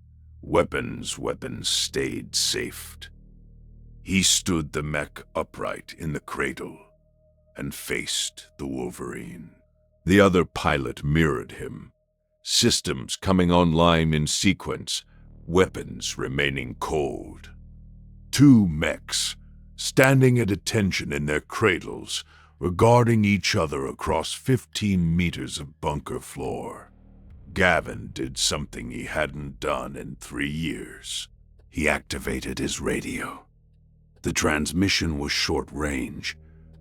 Weapons stayed safed. He stood the mech upright in the cradle and faced the Wolverine. The other pilot mirrored him. Systems coming online in sequence, weapons remaining cold. 2 mechs, standing at attention in their cradles, regarding each other across 15 meters of bunker floor. Gavin did something he hadn't done in 3 years. He activated his radio. The transmission was short range,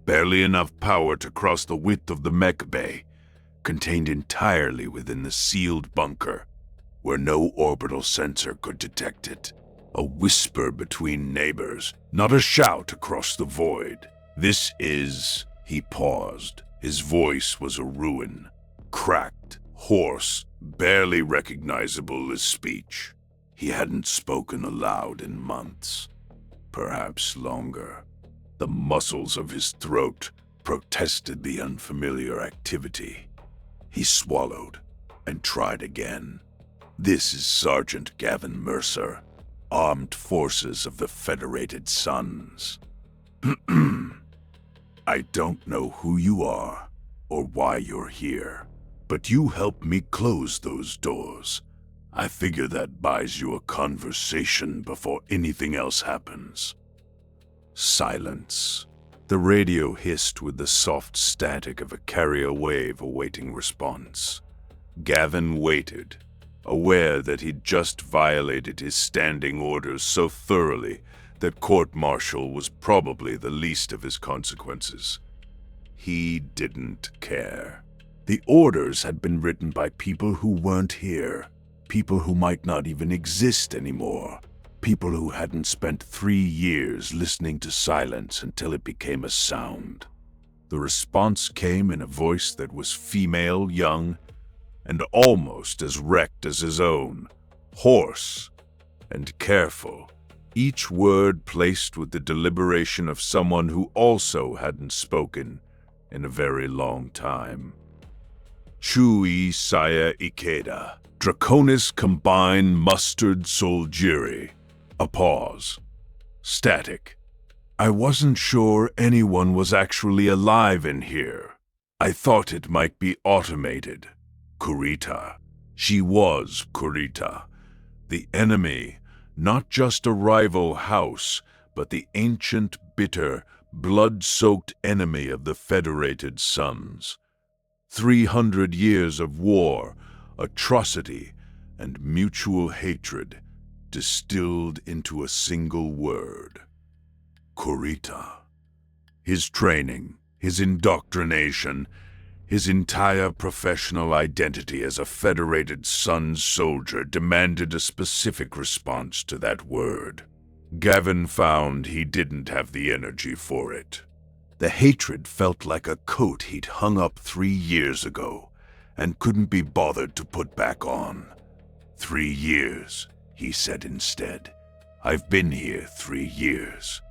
barely enough power to cross the width of the mech bay, contained entirely within the sealed bunker, where no orbital sensor could detect it. A whisper between neighbors, not a shout across the void. This is... He paused. His voice was a ruin, cracked, hoarse, barely recognizable as speech. He hadn't spoken aloud in months, perhaps longer. The muscles of his throat protested the unfamiliar activity. He swallowed and tried again. This is Sergeant Gavin Mercer, Armed Forces of the Federated Suns. I don't know who you are or why you're here, but you helped me close those doors. I figure that buys you a conversation before anything else happens. Silence. The radio hissed with the soft static of a carrier wave awaiting response. Gavin waited, aware that he'd just violated his standing orders so thoroughly that court-martial was probably the least of his consequences. He didn't care. The orders had been written by people who weren't here, people who might not even exist anymore, people who hadn't spent 3 years listening to silence until it became a sound. The response came in a voice that was female, young, and almost as wrecked as his own, hoarse and careful, each word placed with the deliberation of someone who also hadn't spoken in a very long time. Chui Saya Ikeda, Draconis Combined Mustard Soldieri. A pause. Static. I wasn't sure anyone was actually alive in here. I thought it might be automated. Kurita. She was Kurita. The enemy, not just a rival house, but the ancient, bitter, blood-soaked enemy of the Federated Suns. 300 years of war, atrocity, and mutual hatred, distilled into a single word: Kurita. His training, his indoctrination, his entire professional identity as a Federated Sun soldier demanded a specific response to that word. Gavin found he didn't have the energy for it. The hatred felt like a coat he'd hung up 3 years ago and couldn't be bothered to put back on. 3 years, he said instead. I've been here 3 years.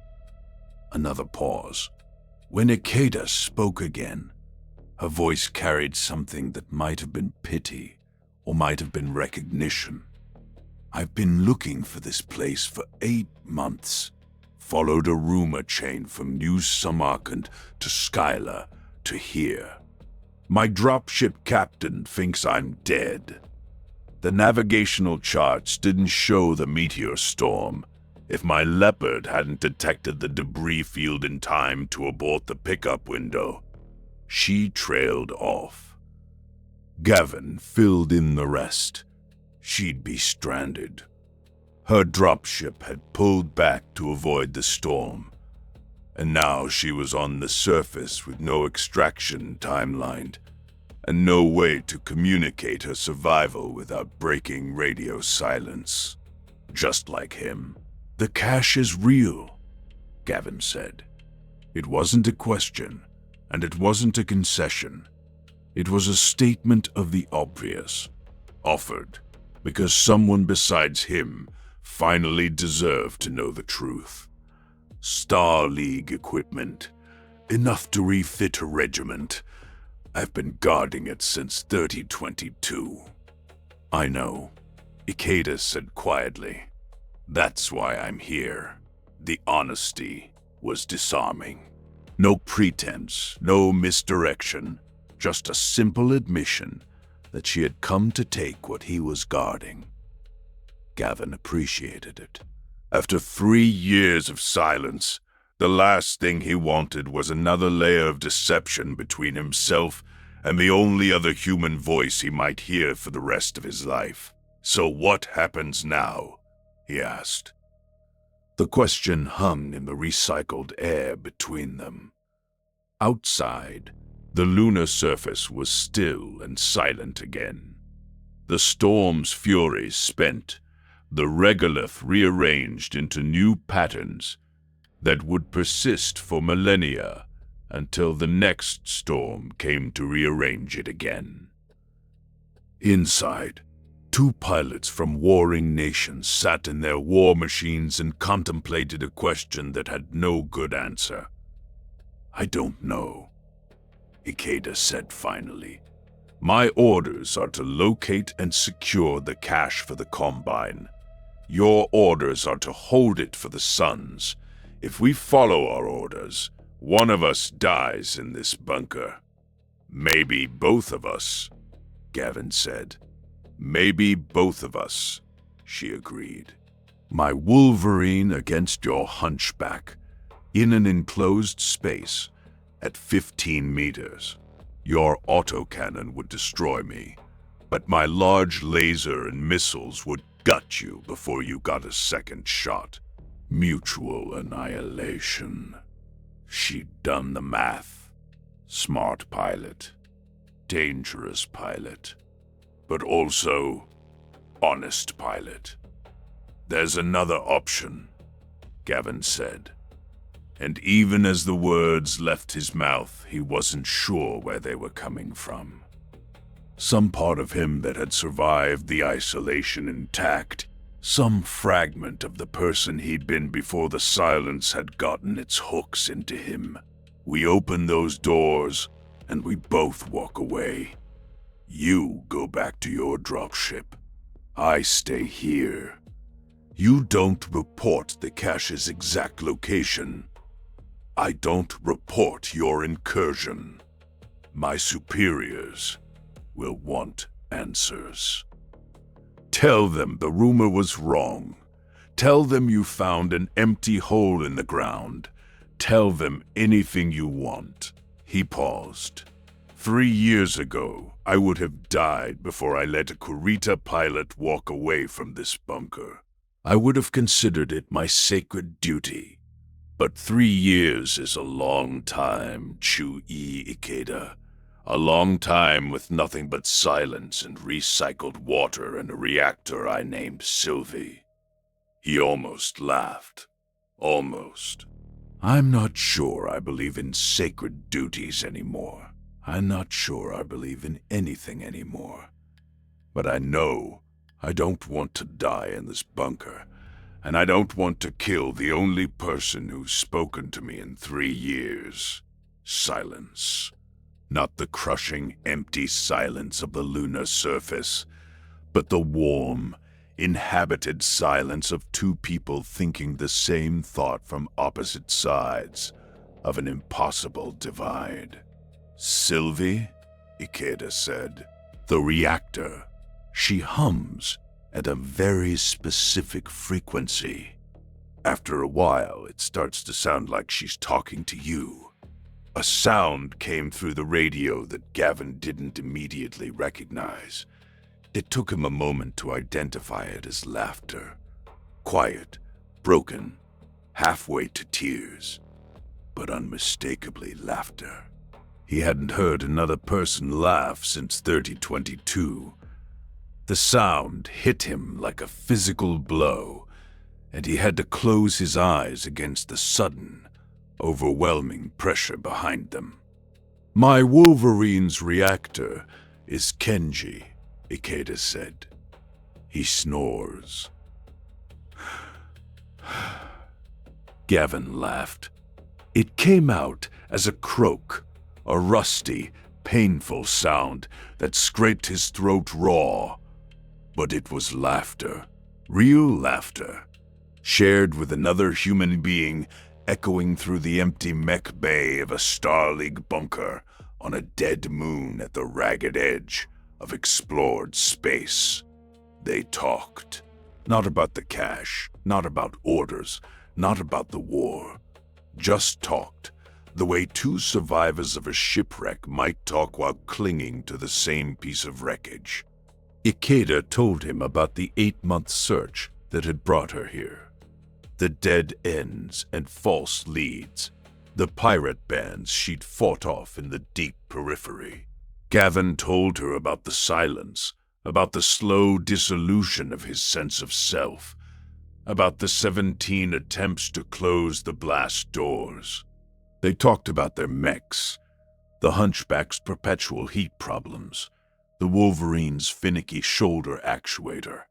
Another pause. When Ikeda spoke again, her voice carried something that might have been pity or might have been recognition. I've been looking for this place for 8 months. Followed a rumor chain from New Samarkand to Skylar to here. My dropship captain thinks I'm dead. The navigational charts didn't show the meteor storm. If my Leopard hadn't detected the debris field in time to abort the pickup window, she trailed off. Gavin filled in the rest. She'd be stranded. Her dropship had pulled back to avoid the storm, and now she was on the surface with no extraction timeline and no way to communicate her survival without breaking radio silence. Just like him. The cache is real, Gavin said. It wasn't a question, and it wasn't a concession. It was a statement of the obvious, offered because someone besides him finally deserved to know the truth. Star League equipment, enough to refit a regiment. I've been guarding it since 3022. I know, Ikeda said quietly. That's why I'm here. The honesty was disarming. No pretense, no misdirection, just a simple admission that she had come to take what he was guarding. Gavin appreciated it. After 3 years of silence, the last thing he wanted was another layer of deception between himself and the only other human voice he might hear for the rest of his life. So what happens now? He asked. The question hung in the recycled air between them. Outside, the lunar surface was still and silent again. The storm's fury spent, the regolith rearranged into new patterns that would persist for millennia until the next storm came to rearrange it again. Inside, 2 pilots from warring nations sat in their war machines and contemplated a question that had no good answer. I don't know, Ikeda said finally. My orders are to locate and secure the cache for the Combine. Your orders are to hold it for the Suns. If we follow our orders, one of us dies in this bunker. Maybe both of us, Gavin said. Maybe both of us, she agreed. My Wolverine against your hunchback, in an enclosed space, at 15 meters. Your autocannon would destroy me, but my large laser and missiles would gut you before you got a second shot. Mutual annihilation. She'd done the math. Smart pilot. Dangerous pilot. But also honest pilot. There's another option, Gavin said. And even as the words left his mouth, he wasn't sure where they were coming from. Some part of him that had survived the isolation intact, some fragment of the person he'd been before the silence had gotten its hooks into him. We open those doors, and we both walk away. You go back to your dropship. I stay here. You don't report the cache's exact location. I don't report your incursion. My superiors will want answers. Tell them the rumor was wrong. Tell them you found an empty hole in the ground. Tell them anything you want. He paused. 3 years ago, I would have died before I let a Kurita pilot walk away from this bunker. I would have considered it my sacred duty. But 3 years is a long time, Chu-E Ikeda. A long time with nothing but silence and recycled water and a reactor I named Sylvie. He almost laughed. Almost. I'm not sure I believe in sacred duties anymore. I'm not sure I believe in anything anymore. But I know I don't want to die in this bunker, and I don't want to kill the only person who's spoken to me in 3 years. Silence. Not the crushing, empty silence of the lunar surface, but the warm, inhabited silence of two people thinking the same thought from opposite sides of an impossible divide. Sylvie, Ikeda said. The reactor. She hums at a very specific frequency. After a while, it starts to sound like she's talking to you. A sound came through the radio that Gavin didn't immediately recognize. It took him a moment to identify it as laughter. Quiet, broken, halfway to tears, but unmistakably laughter. He hadn't heard another person laugh since 3022. The sound hit him like a physical blow, and he had to close his eyes against the sudden, overwhelming pressure behind them. My Wolverine's reactor is Kenji, Ikeda said. He snores. Gavin laughed. It came out as a croak, a rusty, painful sound that scraped his throat raw. But it was laughter, real laughter, shared with another human being, echoing through the empty mech bay of a Star League bunker on a dead moon at the ragged edge of explored space. They talked. Not about the cash, not about orders, not about the war. Just talked, the way two survivors of a shipwreck might talk while clinging to the same piece of wreckage. Ikeda told him about the 8-month search that had brought her here. The dead ends and false leads, the pirate bands she'd fought off in the deep periphery. Gavin told her about the silence, about the slow dissolution of his sense of self, about the 17 attempts to close the blast doors. They talked about their mechs, the Hunchback's perpetual heat problems, the Wolverine's finicky shoulder actuator,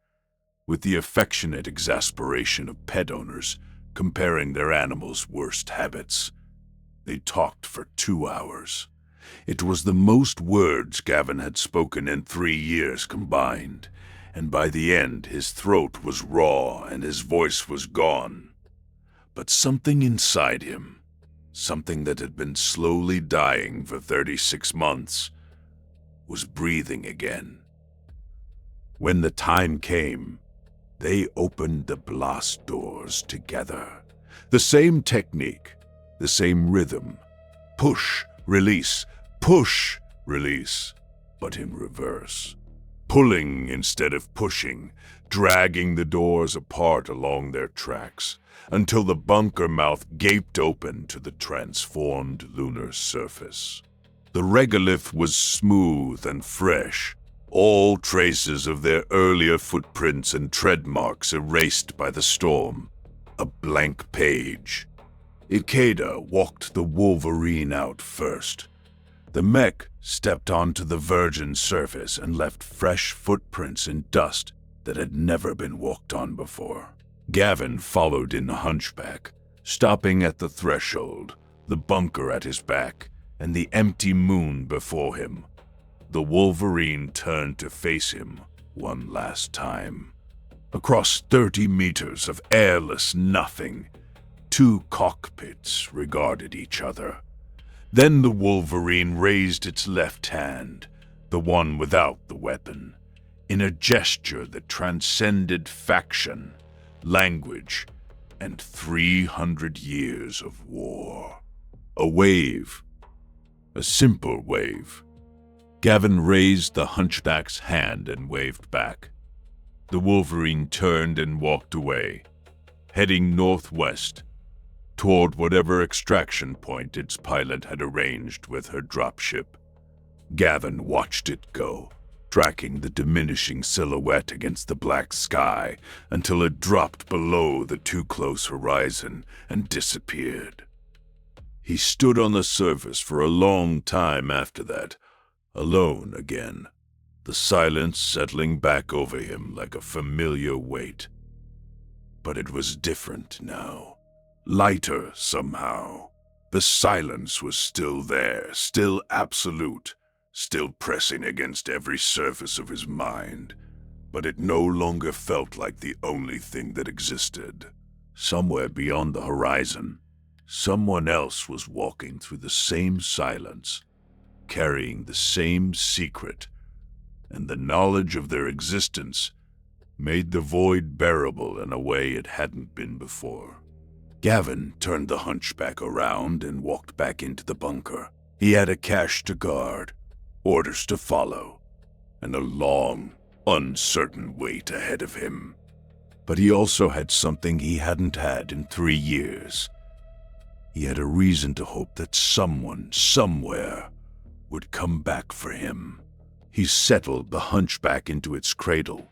with the affectionate exasperation of pet owners comparing their animals' worst habits. They talked for 2 hours. It was the most words Gavin had spoken in 3 years combined, and by the end his throat was raw and his voice was gone. But something inside him, something that had been slowly dying for 36 months, was breathing again. When the time came, they opened the blast doors together. The same technique, the same rhythm. Push, release, push, release, but in reverse. Pulling instead of pushing, dragging the doors apart along their tracks, until the bunker mouth gaped open to the transformed lunar surface. The regolith was smooth and fresh, all traces of their earlier footprints and trademarks erased by the storm. A blank page. Ikeda walked the Wolverine out first. The mech stepped onto the virgin surface and left fresh footprints in dust that had never been walked on before. Gavin followed in the Hunchback, stopping at the threshold, the bunker at his back, and the empty moon before him. The Wolverine turned to face him one last time. Across 30 meters of airless nothing, 2 cockpits regarded each other. Then the Wolverine raised its left hand, the one without the weapon, in a gesture that transcended faction, language, and 300 years of war. A wave. A simple wave. Gavin raised the Hunchback's hand and waved back. The Wolverine turned and walked away, heading northwest, toward whatever extraction point its pilot had arranged with her dropship. Gavin watched it go, tracking the diminishing silhouette against the black sky until it dropped below the too-close horizon and disappeared. He stood on the surface for a long time after that, alone again, the silence settling back over him like a familiar weight. But it was different now, lighter somehow. The silence was still there, still absolute, still pressing against every surface of his mind, but it no longer felt like the only thing that existed. Somewhere beyond the horizon, someone else was walking through the same silence, carrying the same secret, and the knowledge of their existence made the void bearable in a way it hadn't been before. Gavin turned the hunchback around and walked back into the bunker. He had a cache to guard, orders to follow, and a long, uncertain wait ahead of him. But he also had something he hadn't had in 3 years. He had a reason to hope that someone, somewhere, would come back for him. He settled the hunchback into its cradle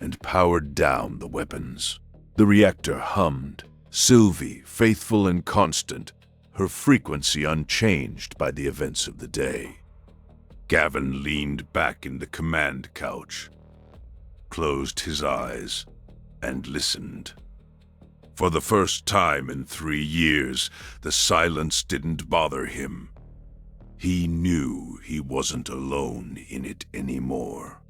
and powered down the weapons. The reactor hummed, Sylvie, faithful and constant, her frequency unchanged by the events of the day. Gavin leaned back in the command couch, closed his eyes, and listened. For the first time in 3 years, the silence didn't bother him. He knew he wasn't alone in it anymore.